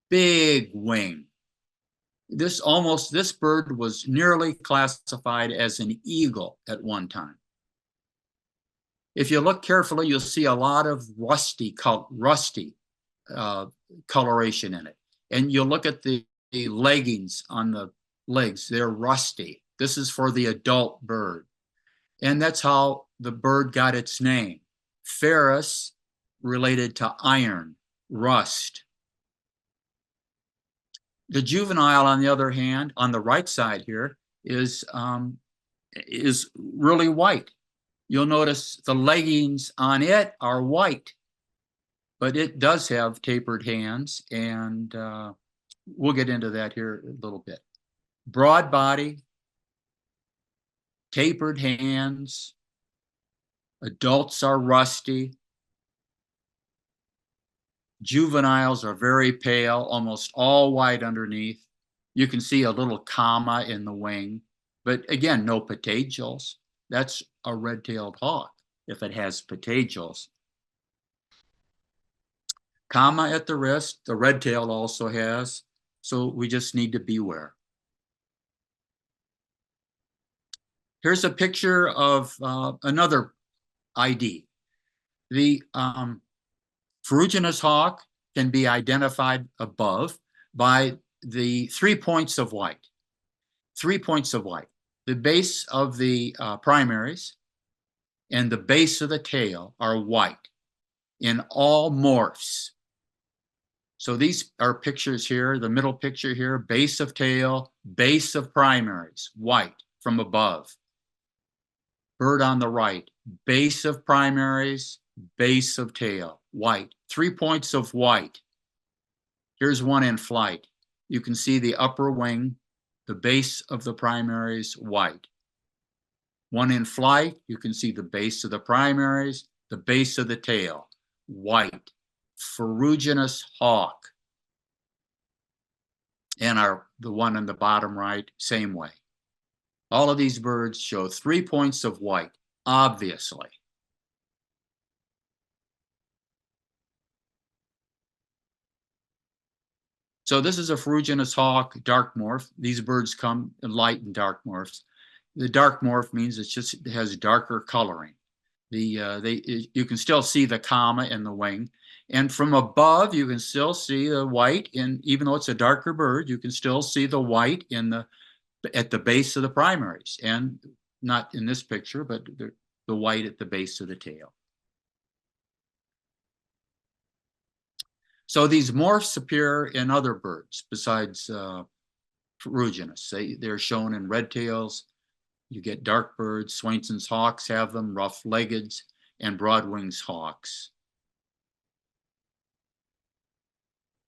Big wing. This bird was nearly classified as an eagle at one time. If you look carefully, you'll see a lot of rusty coloration in it. And you'll look at the leggings on the legs, they're rusty. This is for the adult bird. And that's how the bird got its name. Ferrous, related to iron, rust. The juvenile, on the other hand, on the right side here, is really white. You'll notice the leggings on it are white, but it does have tapered hands, and we'll get into that here a little bit. Broad body, tapered hands, adults are rusty. Juveniles are very pale, almost all white underneath. You can see a little comma in the wing, but again, no patagials. That's a red-tailed hawk if it has patagials. Comma at the wrist, the red-tailed also has, so we just need to beware. Here's a picture of another ID. The ferruginous hawk can be identified above by the 3 points of white. 3 points of white. The base of the primaries and the base of the tail are white in all morphs. So these are pictures here, the middle picture here, base of tail, base of primaries, white from above. Bird on the right, base of primaries, base of tail, white. 3 points of white. Here's one in flight. You can see the upper wing, the base of the primaries, white. One in flight, you can see the base of the primaries, the base of the tail, white. Ferruginous hawk. And the one on the bottom right, same way. All of these birds show 3 points of white, obviously. So this is a ferruginous hawk, dark morph. These birds come in light and dark morphs. The dark morph means it has darker coloring. You can still see the comma in the wing. And from above, you can still see the white, and even though it's a darker bird, you can still see the white at the base of the primaries, and not in this picture, but the white at the base of the tail. So these morphs appear in other birds besides ferruginous. They're shown in red tails. You get dark birds. Swainson's hawks have them, rough-leggeds, and broadwings hawks.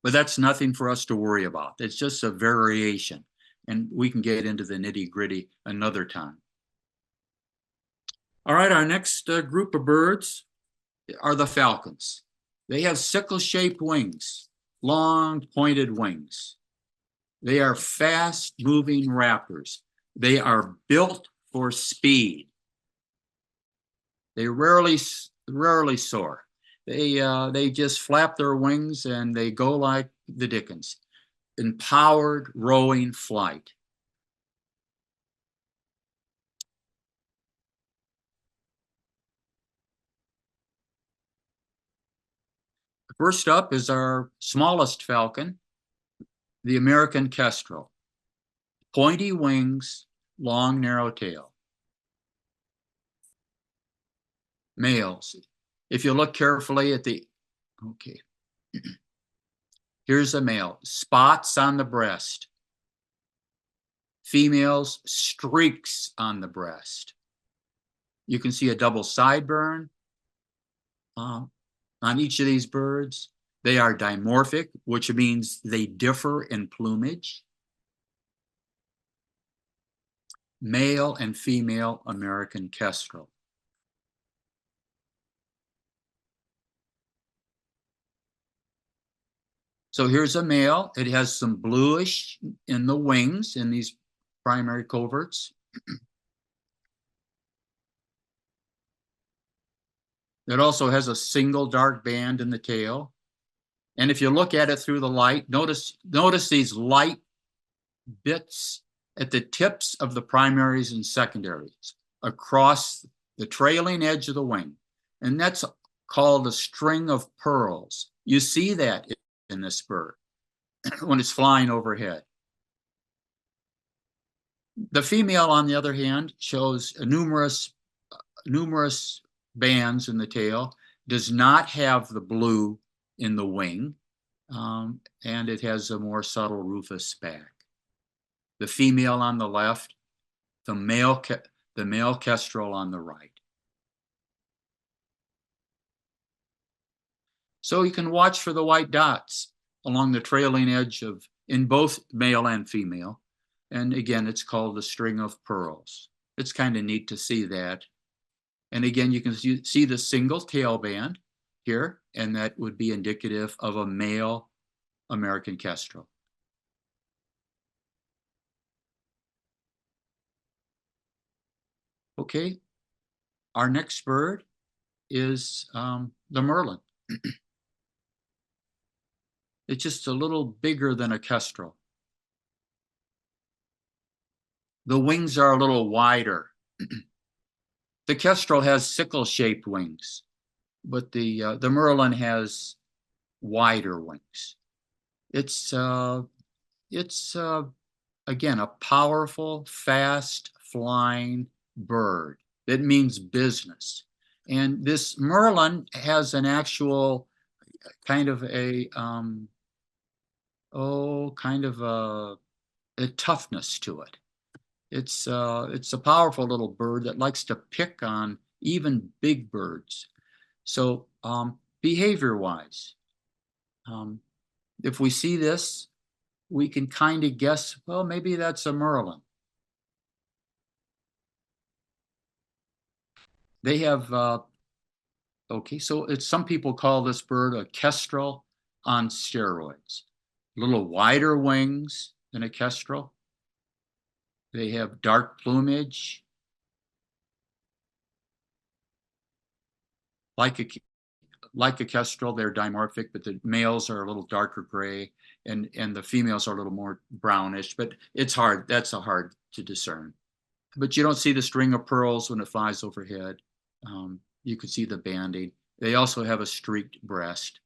But that's nothing for us to worry about. It's just a variation, and we can get into the nitty-gritty another time. All right, our next group of birds are the falcons. They have sickle-shaped wings, long pointed wings. They are fast-moving raptors. They are built for speed. They rarely soar. They just flap their wings and they go like the dickens. Empowered rowing flight. First up is our smallest falcon, the American kestrel. Pointy wings, long narrow tail. Males. If you look carefully at okay. Here's a male, spots on the breast. Females, streaks on the breast. You can see a double sideburn on each of these birds. They are dimorphic, which means they differ in plumage. Male and female American kestrel. So here's a male. It has some bluish in the wings in these primary coverts. It also has a single dark band in the tail. And if you look at it through the light, notice these light bits at the tips of the primaries and secondaries across the trailing edge of the wing. And that's called a string of pearls. You see that in this bird when it's flying overhead. The female, on the other hand, shows numerous bands in the tail, does not have the blue in the wing, and it has a more subtle rufous back. The female on the left, the male kestrel on the right. So you can watch for the white dots along the trailing edge in both male and female. And again, it's called the string of pearls. It's kind of neat to see that. And again, you can see the single tail band here, and that would be indicative of a male American kestrel. Okay, our next bird is the merlin. It's just a little bigger than a kestrel. The wings are a little wider. The kestrel has sickle-shaped wings, but the merlin has wider wings. It's again a powerful, fast-flying bird that means business. And this merlin has an actual kind of a toughness to it. It's a powerful little bird that likes to pick on even big birds. So behavior-wise, if we see this, we can kind of guess, well, maybe that's a merlin. They have, okay, so some people call this bird a kestrel on steroids. A little wider wings than a kestrel. They have dark plumage. Like a kestrel, they're dimorphic, but the males are a little darker gray, and the females are a little more brownish, but it's hard. That's hard to discern. But you don't see the string of pearls when it flies overhead. You can see the banding. They also have a streaked breast.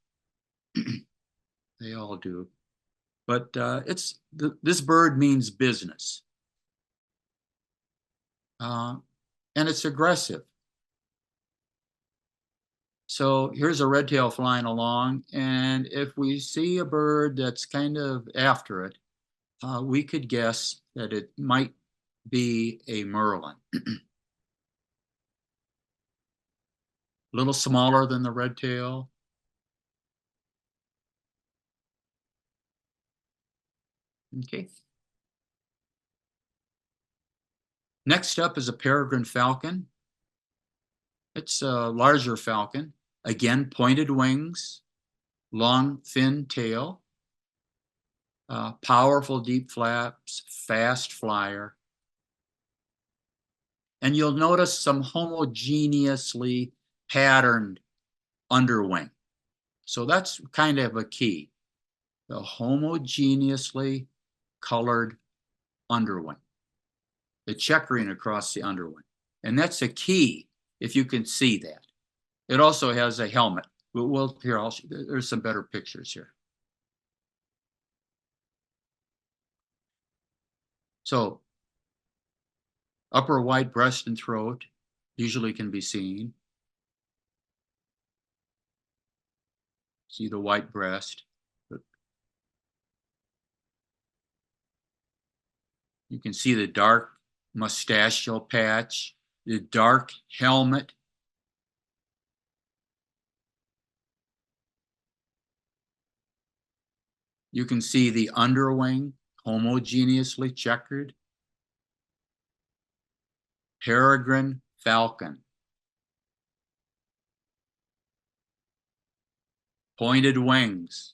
They all do. But this bird means business. And it's aggressive. So here's a red tail flying along, and if we see a bird that's kind of after it, we could guess that it might be a merlin. A little smaller than the red tail. Okay. Next up is a peregrine falcon. It's a larger falcon. Again, pointed wings, long, thin tail, powerful deep flaps, fast flyer. And you'll notice some homogeneously patterned underwing. So that's kind of a key, the homogeneously colored underwing, the checkering across the underwing. And that's a key if you can see that. It also has a helmet. There's some better pictures here. So upper white breast and throat usually can be seen. See the white breast. You can see the dark moustachial patch, the dark helmet. You can see the underwing homogeneously checkered. Peregrine falcon. Pointed wings.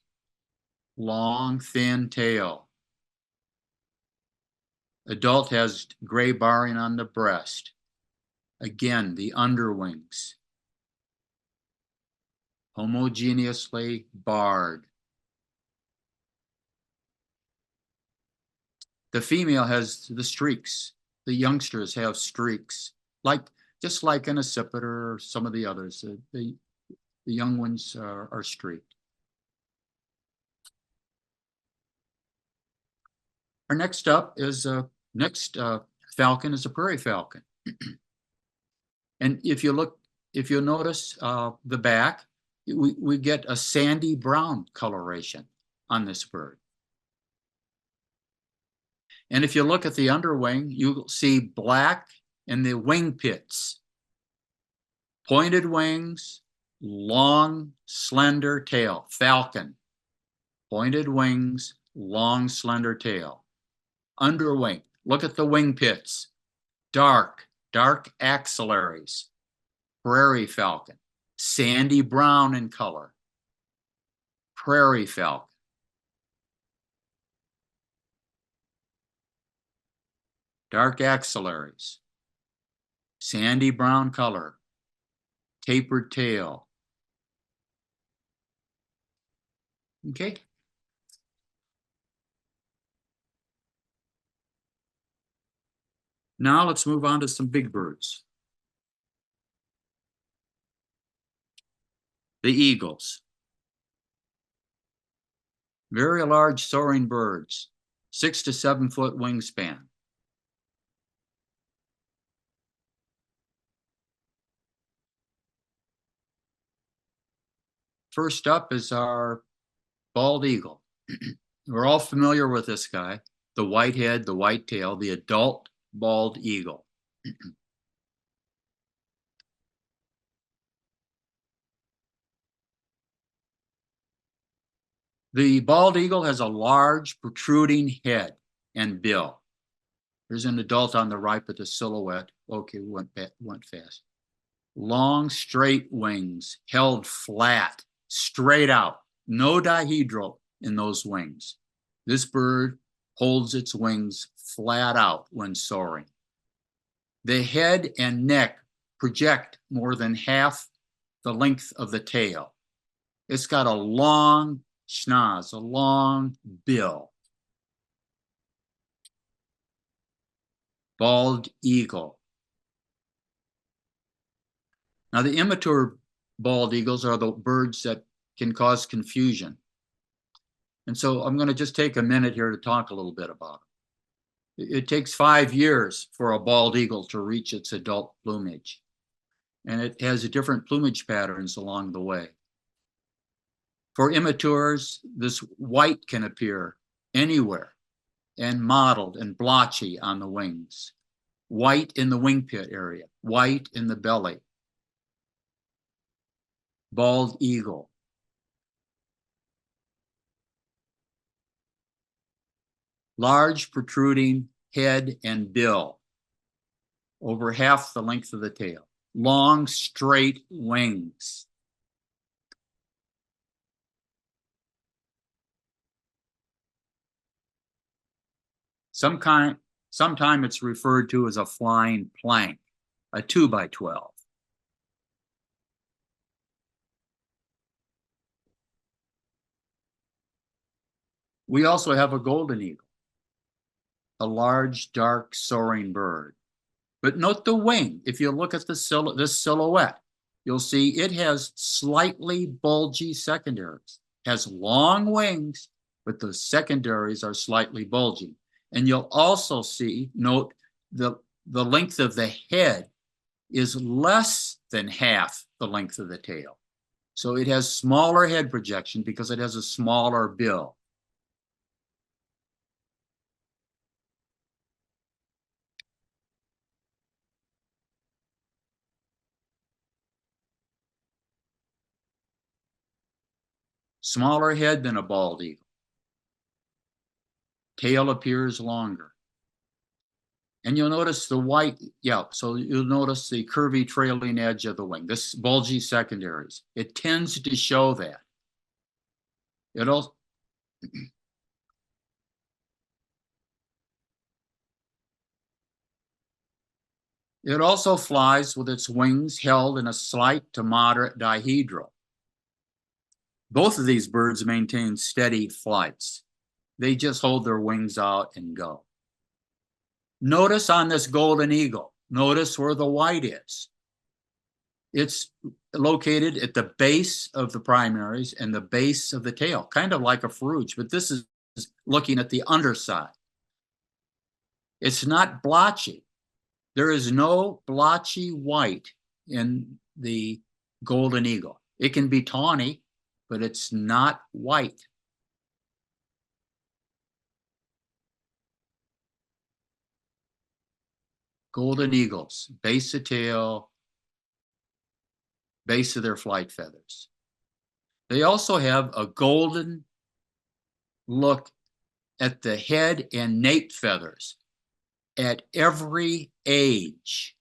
Long, thin tail. Adult has gray barring on the breast. Again, the underwings. Homogeneously barred. The female has the streaks. The youngsters have streaks, just like an accipiter or some of the others. The young ones are streaked. Our next up is falcon is a prairie falcon. And if you'll notice the back, we get a sandy brown coloration on this bird. And if you look at the underwing, you'll see black in the wing pits. Pointed wings, long, slender tail, falcon. Pointed wings, long, slender tail. Underwing, look at the wing pits. Dark axillaries. Prairie falcon, sandy brown in color. Prairie falcon. Dark axillaries, sandy brown color, tapered tail. Okay. Now let's move on to some big birds. The eagles. Very large soaring birds, 6 to 7 foot wingspan. First up is our bald eagle. We're all familiar with this guy, the white head, the white tail, the adult bald eagle. The bald eagle has a large protruding head and bill. There's an adult on the right, but the silhouette, okay, went fast. Long, straight wings, held flat, straight out, no dihedral in those wings. This bird holds its wings flat out when soaring. The head and neck project more than half the length of the tail. It's got a long schnoz, a long bill. Bald eagle. Now the immature bald eagles are the birds that can cause confusion. And so I'm going to just take a minute here to talk a little bit about it. It takes 5 years for a bald eagle to reach its adult plumage, and it has different plumage patterns along the way. For immatures, this white can appear anywhere and mottled and blotchy on the wings. White in the wing pit area, white in the belly. Bald eagle. Large protruding head and bill, over half the length of the tail. Long, straight wings. Sometimes it's referred to as a flying plank, a 2x12. We also have a golden eagle, a large, dark, soaring bird. But note the wing. If you look at this silhouette, you'll see it has slightly bulgy secondaries. It has long wings, but the secondaries are slightly bulging. And you'll also see, note, the length of the head is less than half the length of the tail. So it has smaller head projection because it has a smaller bill. Smaller head than a bald eagle. Tail appears longer. And you'll notice the white, so you'll notice the curvy trailing edge of the wing, this bulgy secondaries. It tends to show that. It also flies with its wings held in a slight to moderate dihedral. Both of these birds maintain steady flights. They just hold their wings out and go. Notice on this golden eagle, notice where the white is. It's located at the base of the primaries and the base of the tail, kind of like a fruge, but this is looking at the underside. It's not blotchy. There is no blotchy white in the golden eagle. It can be tawny, but it's not white. Golden eagles, base of tail, base of their flight feathers. They also have a golden look at the head and nape feathers at every age.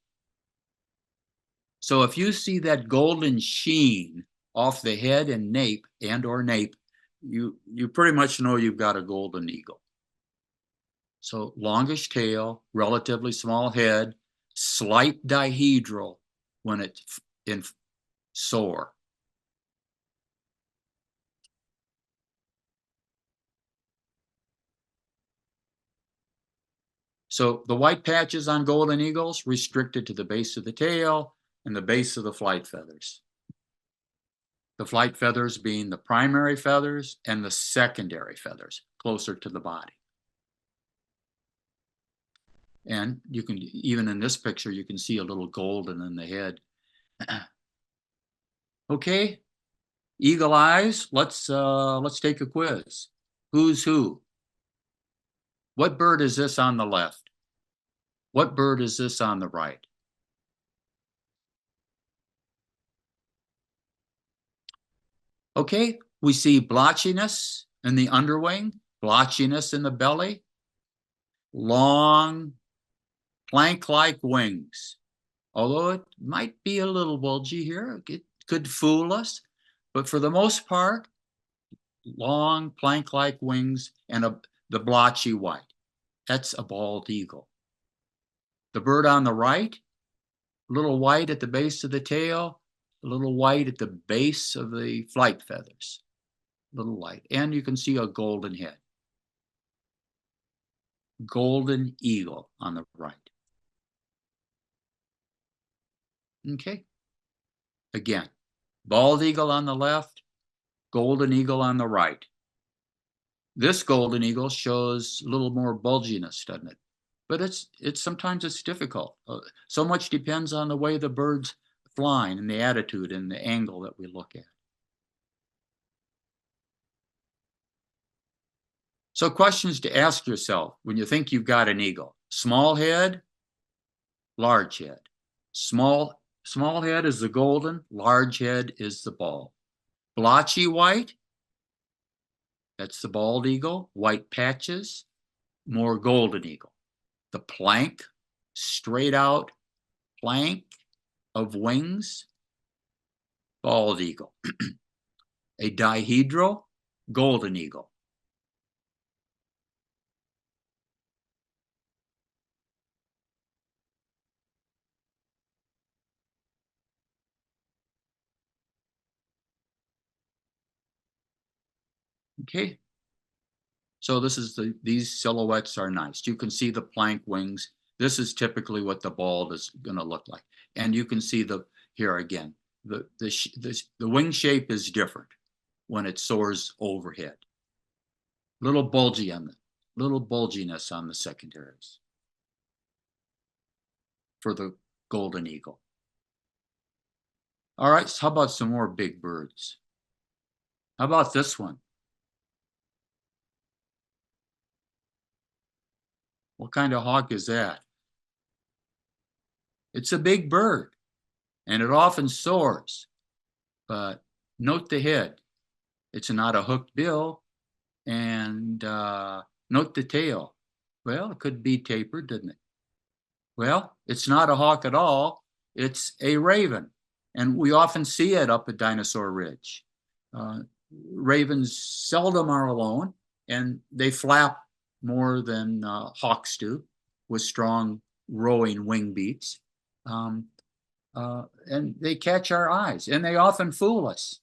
So if you see that golden sheen off the head and nape or nape, you pretty much know you've got a golden eagle. So longish tail, relatively small head, slight dihedral when it's in soar. So the white patches on golden eagles restricted to the base of the tail and the base of the flight feathers. The flight feathers being the primary feathers and the secondary feathers closer to the body. And you can, even in this picture, you can see a little golden in the head. Okay, eagle eyes, let's take a quiz. Who's who? What bird is this on the left? What bird is this on the right? Okay, we see blotchiness in the underwing, blotchiness in the belly, long plank-like wings. Although it might be a little bulgy here, it could fool us, but for the most part, long plank-like wings and the blotchy white. That's a bald eagle. The bird on the right, a little white at the base of the tail, a little white at the base of the flight feathers, a little white. And you can see a golden head. Golden eagle on the right. Okay. Again, bald eagle on the left, golden eagle on the right. This golden eagle shows a little more bulginess, doesn't it? But sometimes it's difficult. So much depends on the way the bird's flying and the attitude and the angle that we look at. So questions to ask yourself when you think you've got an eagle: small head, large head. Small head is the golden, large head is the bald. Blotchy white, that's the bald eagle. White patches, more golden eagle. The plank, straight out plank of wings, bald eagle. A dihedral, golden eagle. Okay. So this is these silhouettes are nice. You can see the plank wings. This is typically what the bald is going to look like. And you can see here again, the wing shape is different when it soars overhead. Little bulginess on the secondaries for the golden eagle. All right, so how about some more big birds? How about this one? What kind of hawk is that? It's a big bird, and it often soars, but note the head. It's not a hooked bill, and note the tail. Well, it could be tapered, didn't it? Well, it's not a hawk at all. It's a raven, and we often see it up at Dinosaur Ridge. Ravens seldom are alone, and they flap more than hawks do, with strong rowing wing beats. And they catch our eyes, and they often fool us.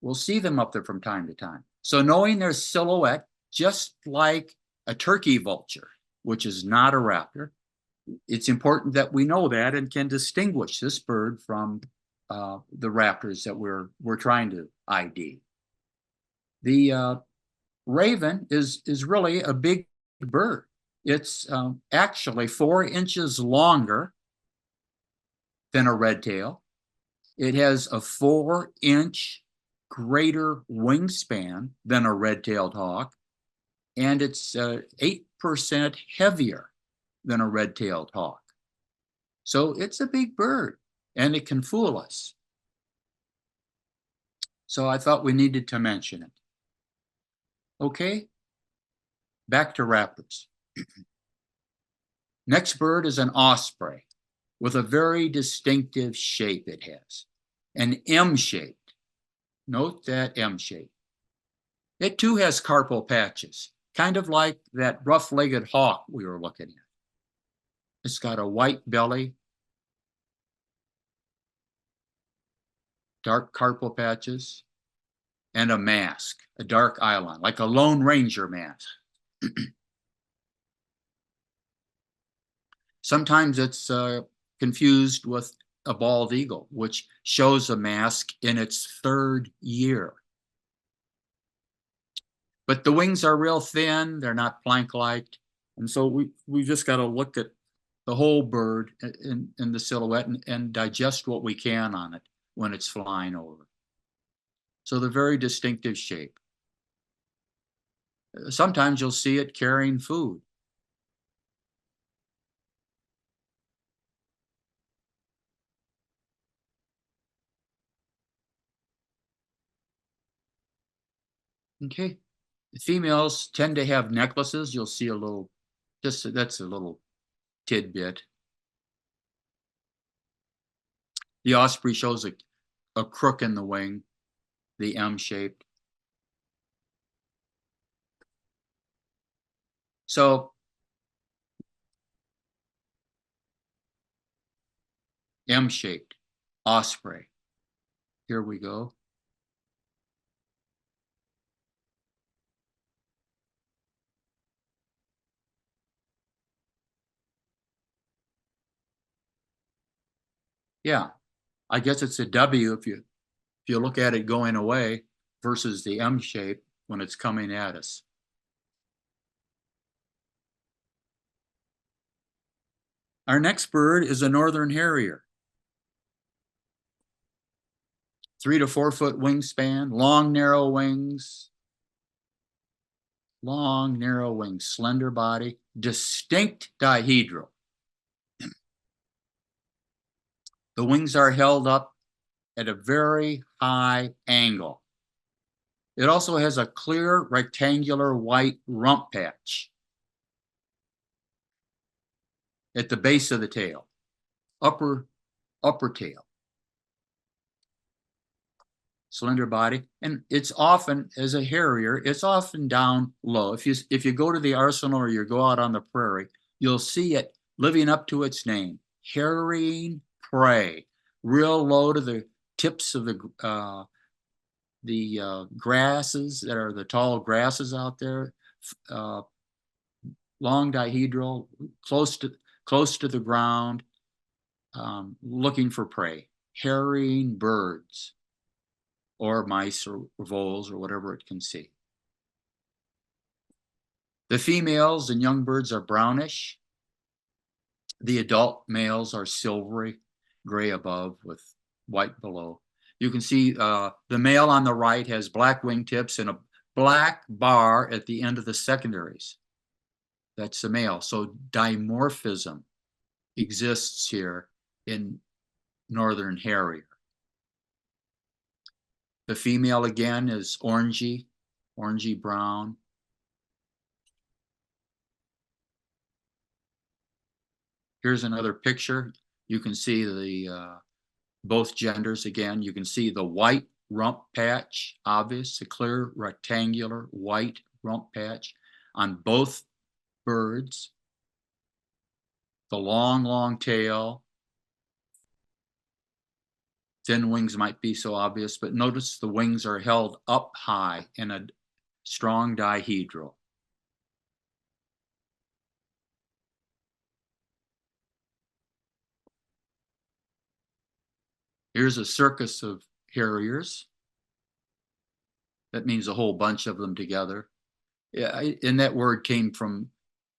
We'll see them up there from time to time. So knowing their silhouette, just like a turkey vulture, which is not a raptor, it's important that we know that and can distinguish this bird from the raptors that we're trying to ID. The raven is really a big bird. It's actually 4 inches longer than a red tail. It has a 4-inch greater wingspan than a red-tailed hawk, and it's 8% heavier than a red-tailed hawk. So it's a big bird, and it can fool us. So I thought we needed to mention it. Okay, back to raptors. Next bird is an osprey with a very distinctive shape it has, an M-shaped. Note that M shape. It too has carpal patches, kind of like that rough-legged hawk we were looking at. It's got a white belly, dark carpal patches, and a mask, a dark eyeline, like a Lone Ranger mask. Sometimes it's confused with a bald eagle, which shows a mask in its 3rd year. But the wings are real thin, they're not plank-like, and so we just got to look at the whole bird in the silhouette and digest what we can on it when it's flying over. So the very distinctive shape. Sometimes you'll see it carrying food. Okay. The females tend to have necklaces. You'll see a little, that's a little tidbit. The osprey shows a crook in the wing, the M-shaped. So M-shaped osprey. Here we go. Yeah, I guess it's a W if you look at it going away versus the M shape when it's coming at us. Our next bird is a northern harrier. 3 to 4 foot wingspan, long, narrow wings, slender body, distinct dihedral. The wings are held up at a very high angle. It also has a clear rectangular white rump patch at the base of the tail, upper tail. Slender body, and it's often, as a harrier, it's often down low. If you go to the arsenal or you go out on the prairie, you'll see it living up to its name, harrying prey, real low to the tips of the grasses that are the tall grasses out there, long dihedral, close to the ground, looking for prey, harrying birds, or mice or voles or whatever it can see. The females and young birds are brownish. The adult males are silvery gray above with white below. You can see the male on the right has black wingtips and a black bar at the end of the secondaries. That's the male. So dimorphism exists here in northern harrier. The female again is orangey brown. Here's another picture. You can see the both genders again. You can see the white rump patch, obvious, a clear rectangular white rump patch on both birds. The long tail. Thin wings might be so obvious, but notice the wings are held up high in a strong dihedral. Here's a circus of harriers. That means a whole bunch of them together. Yeah, and that word came from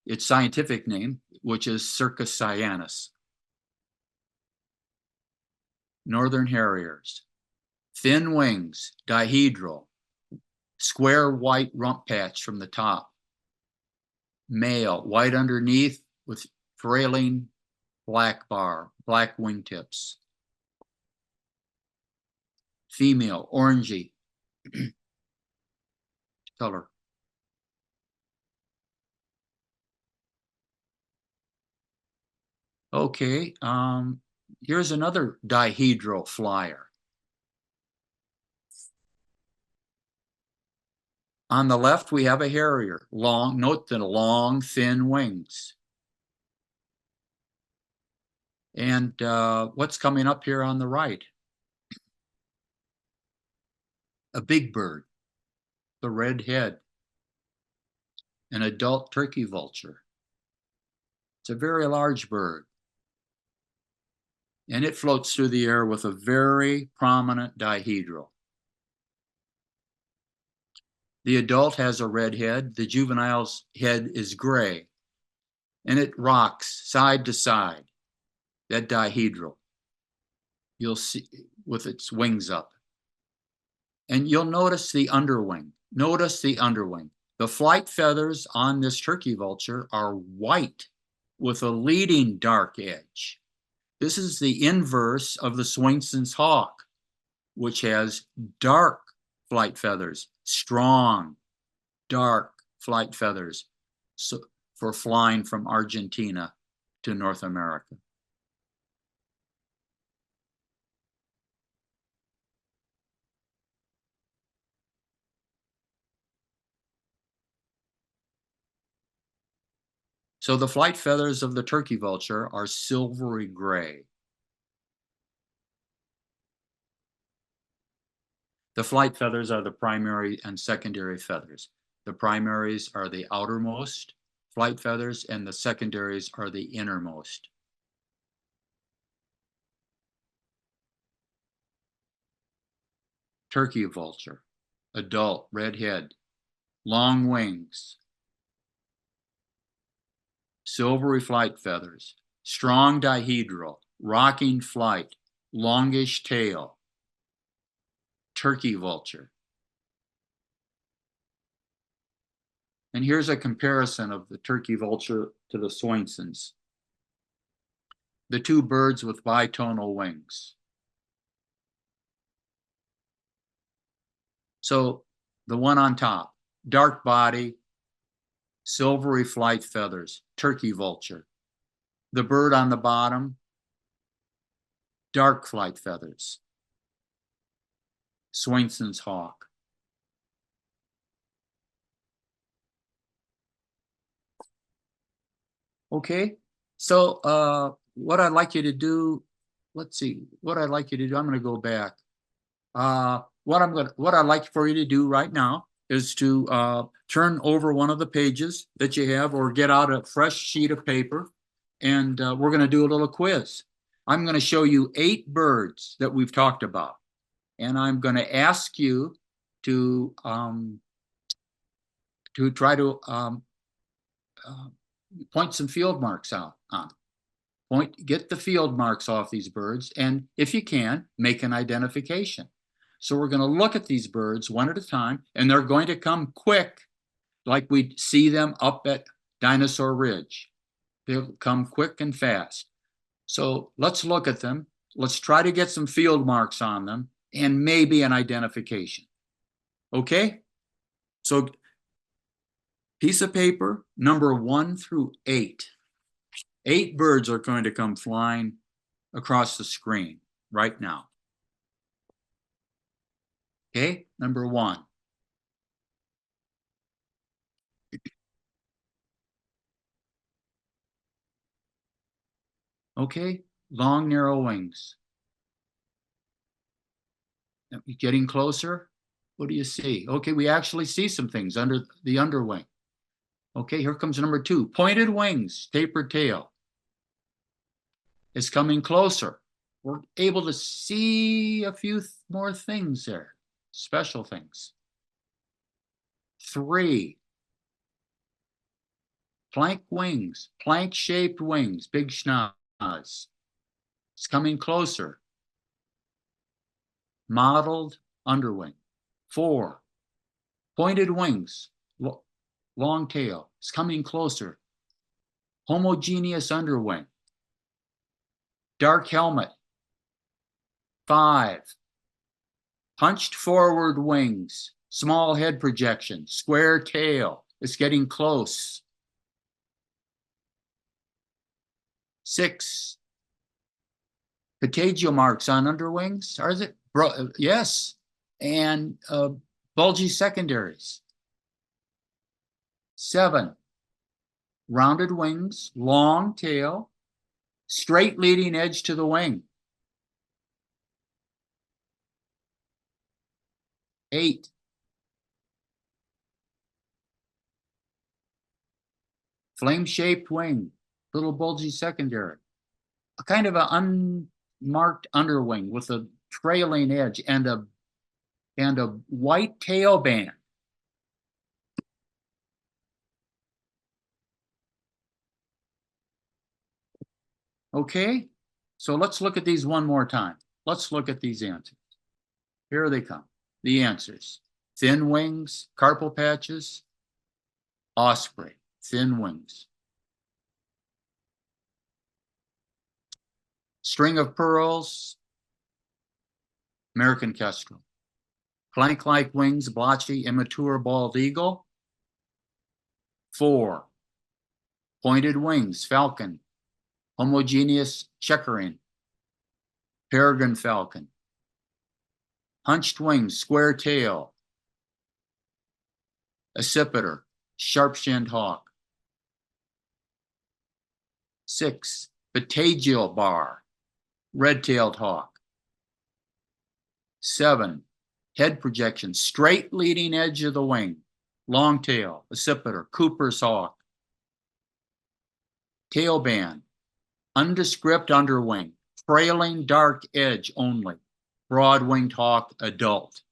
its scientific name, which is Circus cyanus. Northern harriers. Thin wings, dihedral, square white rump patch from the top. Male, white underneath with trailing black bar, black wingtips. Female, orangey color. Okay, here's another dihedral flyer. On the left, we have a harrier. Note the long, thin wings. And what's coming up here on the right? A big bird, the red head, an adult turkey vulture. It's a very large bird. And it floats through the air with a very prominent dihedral. The adult has a red head. The juvenile's head is gray. And it rocks side to side, that dihedral. You'll see with its wings up. And you'll notice the underwing. Notice the underwing. The flight feathers on this turkey vulture are white with a leading dark edge. This is the inverse of the Swainson's hawk, which has dark flight feathers, strong, dark flight feathers, so for flying from Argentina to North America. So the flight feathers of the turkey vulture are silvery gray. The flight feathers are the primary and secondary feathers. The primaries are the outermost flight feathers and the secondaries are the innermost. Turkey vulture, adult, red head, long wings, silvery flight feathers, strong dihedral, rocking flight, longish tail, turkey vulture. And here's a comparison of the turkey vulture to the Swainsons. The two birds with bitonal wings. So the one on top, dark body, silvery flight feathers, turkey vulture. The bird on the bottom, dark flight feathers, Swainson's hawk. Okay, so what I'd like you to do, let's see, what I'd like you to do, I'm going to go back. What I'd like for you to do right now is to turn over one of the pages that you have, or get out a fresh sheet of paper, and we're going to do a little quiz. I'm going to show you 8 birds that we've talked about, and I'm going to ask you to try to point some field marks out on. Get the field marks off these birds, and if you can, make an identification. So we're going to look at these birds one at a time, and they're going to come quick, like we see them up at Dinosaur Ridge. They'll come quick and fast. So let's look at them. Let's try to get some field marks on them, and maybe an identification. Okay? So piece of paper, number 1 through 8. 8 birds are going to come flying across the screen right now. Okay, number 1. Okay, long, narrow wings. Getting closer. What do you see? Okay, we actually see some things under the underwing. Okay, here comes number 2. Pointed wings, tapered tail. It's coming closer. We're able to see a few more things there, special things. 3. Plank wings, plank-shaped wings, big schnoz. It's coming closer. Mottled underwing. 4. Pointed wings, long tail. It's coming closer. Homogeneous underwing. Dark helmet. 5. Hunched forward wings, small head projection, square tail. It's getting close. 6. Patagial marks on underwings. Are it? Yes. And bulgy secondaries. 7. Rounded wings, long tail, straight leading edge to the wing. 8. Flame-shaped wing, little bulgy secondary. A kind of an unmarked underwing with a trailing edge and a white tail band. Okay, so let's look at these one more time. Let's look at these answers. Here they come. The answers. Thin wings, carpal patches, osprey, thin wings. String of pearls, American kestrel. Plank-like wings, blotchy, immature bald eagle. 4. Pointed wings, falcon. Homogeneous checkering, peregrine falcon. Hunched wings, square tail, accipiter, sharp-shinned hawk. 6. Patagial bar, red-tailed hawk. 7. Head projection, straight leading edge of the wing, long tail, accipiter, Cooper's hawk. Tail band, undescript underwing, trailing dark edge only, broad-winged hawk, adult.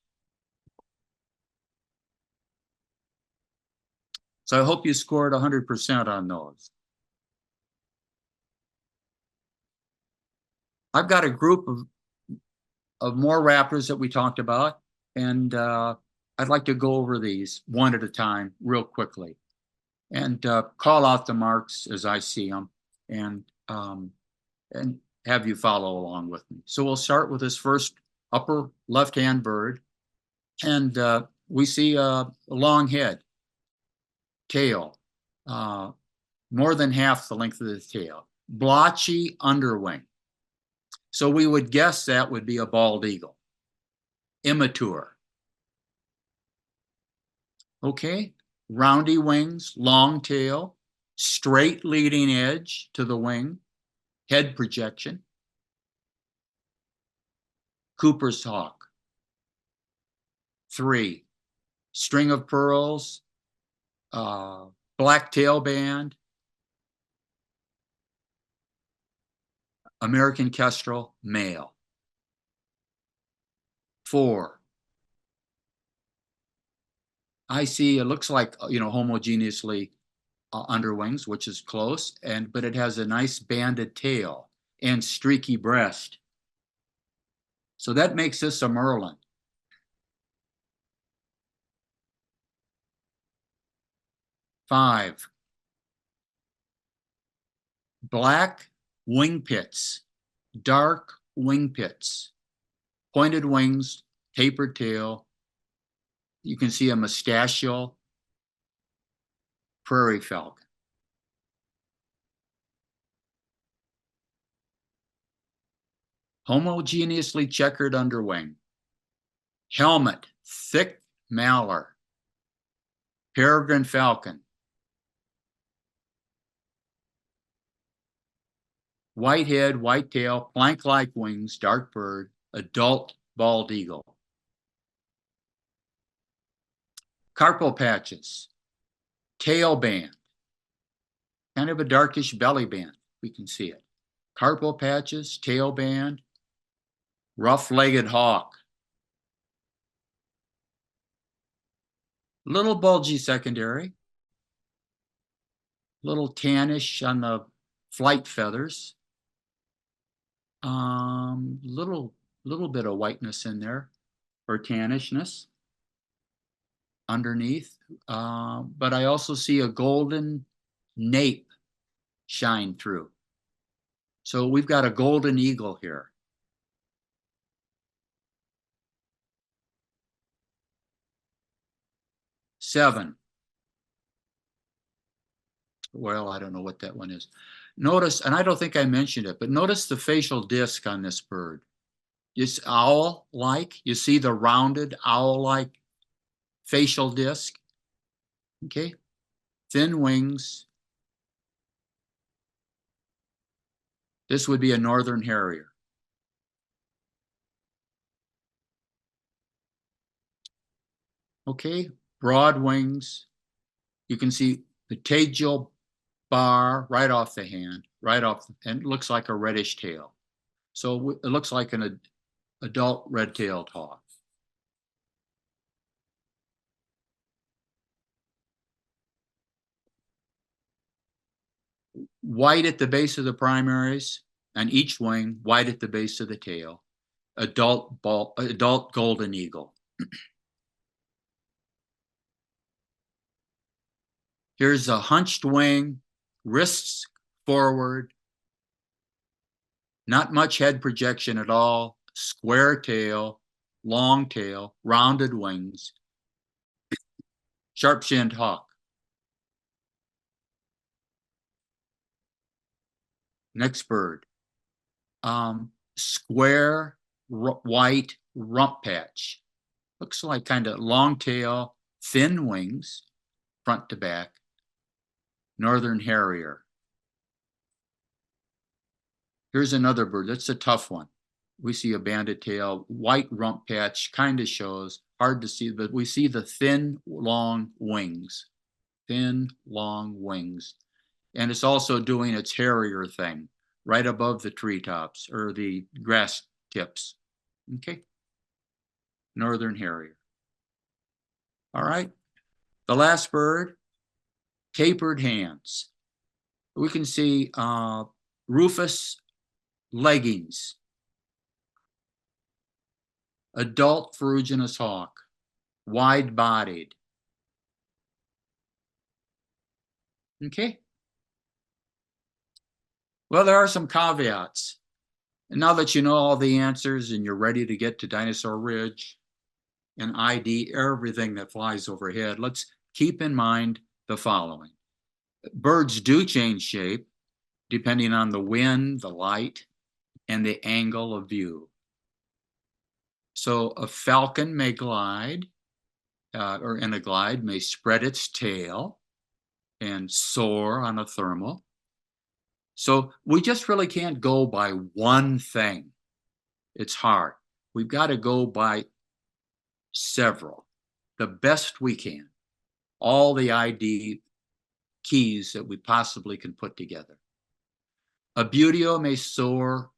So I hope you scored 100% on those. I've got a group of more raptors that we talked about, and I'd like to go over these one at a time real quickly and call out the marks as I see them and have you follow along with me. So we'll start with this first upper left-hand bird, and we see a long head, tail, more than half the length of the tail, blotchy underwing. So we would guess that would be a bald eagle, immature. Okay, roundy wings, long tail, straight leading edge to the wing, head projection. Cooper's hawk. 3, string of pearls, black tail band, American kestrel, male. 4, I see it looks like, homogeneously underwings, which is close, but it has a nice banded tail and streaky breast. So that makes this a Merlin. 5, black wing pits, dark wing pits, pointed wings, tapered tail. You can see a mustachio prairie falcon. Homogeneously checkered underwing. Helmet, thick malar. Peregrine falcon. White head, white tail, plank-like wings, dark bird, adult bald eagle. Carpal patches, tail band, kind of a darkish belly band, we can see it. Carpal patches, tail band, rough-legged hawk. Little bulgy secondary, little tannish on the flight feathers. Little bit of whiteness in there, or tannishness underneath. But I also see a golden nape shine through. So we've got a golden eagle here. Seven. Well, I don't know what that one is. Notice, and I don't think I mentioned it, but notice the facial disc on this bird. It's owl-like. You see the rounded owl-like facial disc. Okay. Thin wings. This would be a northern harrier. Okay. Broad wings. You can see the pterygial bar right off the hand, and it looks like a reddish tail. So it looks like an adult red-tailed hawk. White at the base of the primaries, and each wing, white at the base of the tail. Adult golden eagle. Here's a hunched wing, wrists forward, not much head projection at all, square tail, long tail, rounded wings, sharp-shinned hawk. Next bird. Square white rump patch. Looks like kind of long tail, thin wings, front to back. Northern harrier. Here's another bird. That's a tough one. We see a banded tail, white rump patch, kind of shows, hard to see, but we see the thin, long wings. Thin, long wings. And it's also doing its harrier thing right above the treetops or the grass tips. Okay. Northern harrier. All right. The last bird, tapered hands. We can see rufous leggings, Adult ferruginous hawk, wide-bodied. Okay. Well, there are some caveats. And now that you know all the answers and you're ready to get to Dinosaur Ridge and ID everything that flies overhead, let's keep in mind the following. Birds do change shape depending on the wind, the light, and the angle of view. So a falcon may glide, or in a glide may spread its tail and soar on a thermal. So we just really can't go by one thing. It's hard. We've got to go by several, the best we can, all the ID keys that we possibly can put together. A buteo may soar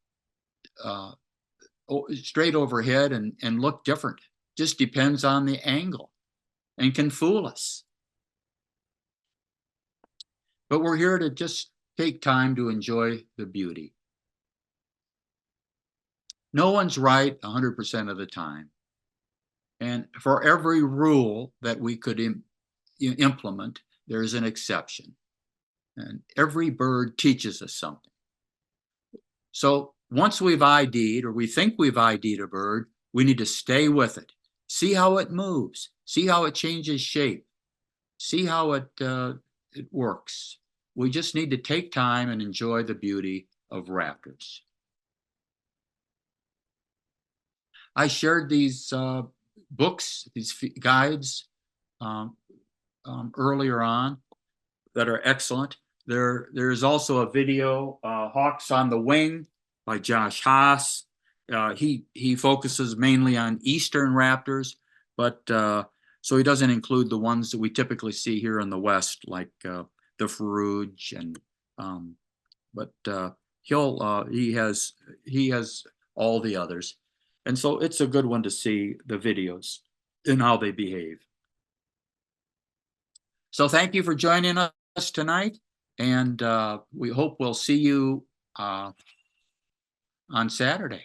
straight overhead and look different. Just depends on the angle and can fool us. But we're here to just take time to enjoy the beauty. No one's right 100% of the time. And for every rule that we could implement, there's an exception. And every bird teaches us something. So once we've ID'd, or we think we've ID'd a bird, we need to stay with it. See how it moves. See how it changes shape. See how it works. We just need to take time and enjoy the beauty of raptors. I shared these books, these guides earlier on that are excellent. There's also a video, Hawks on the Wing by Josh Haas. He focuses mainly on eastern raptors, but so he doesn't include the ones that we typically see here in the West, like the Ferruge, and but he has all the others, and so it's a good one to see the videos and how they behave. So thank you for joining us tonight, and we hope we'll see you on Saturday.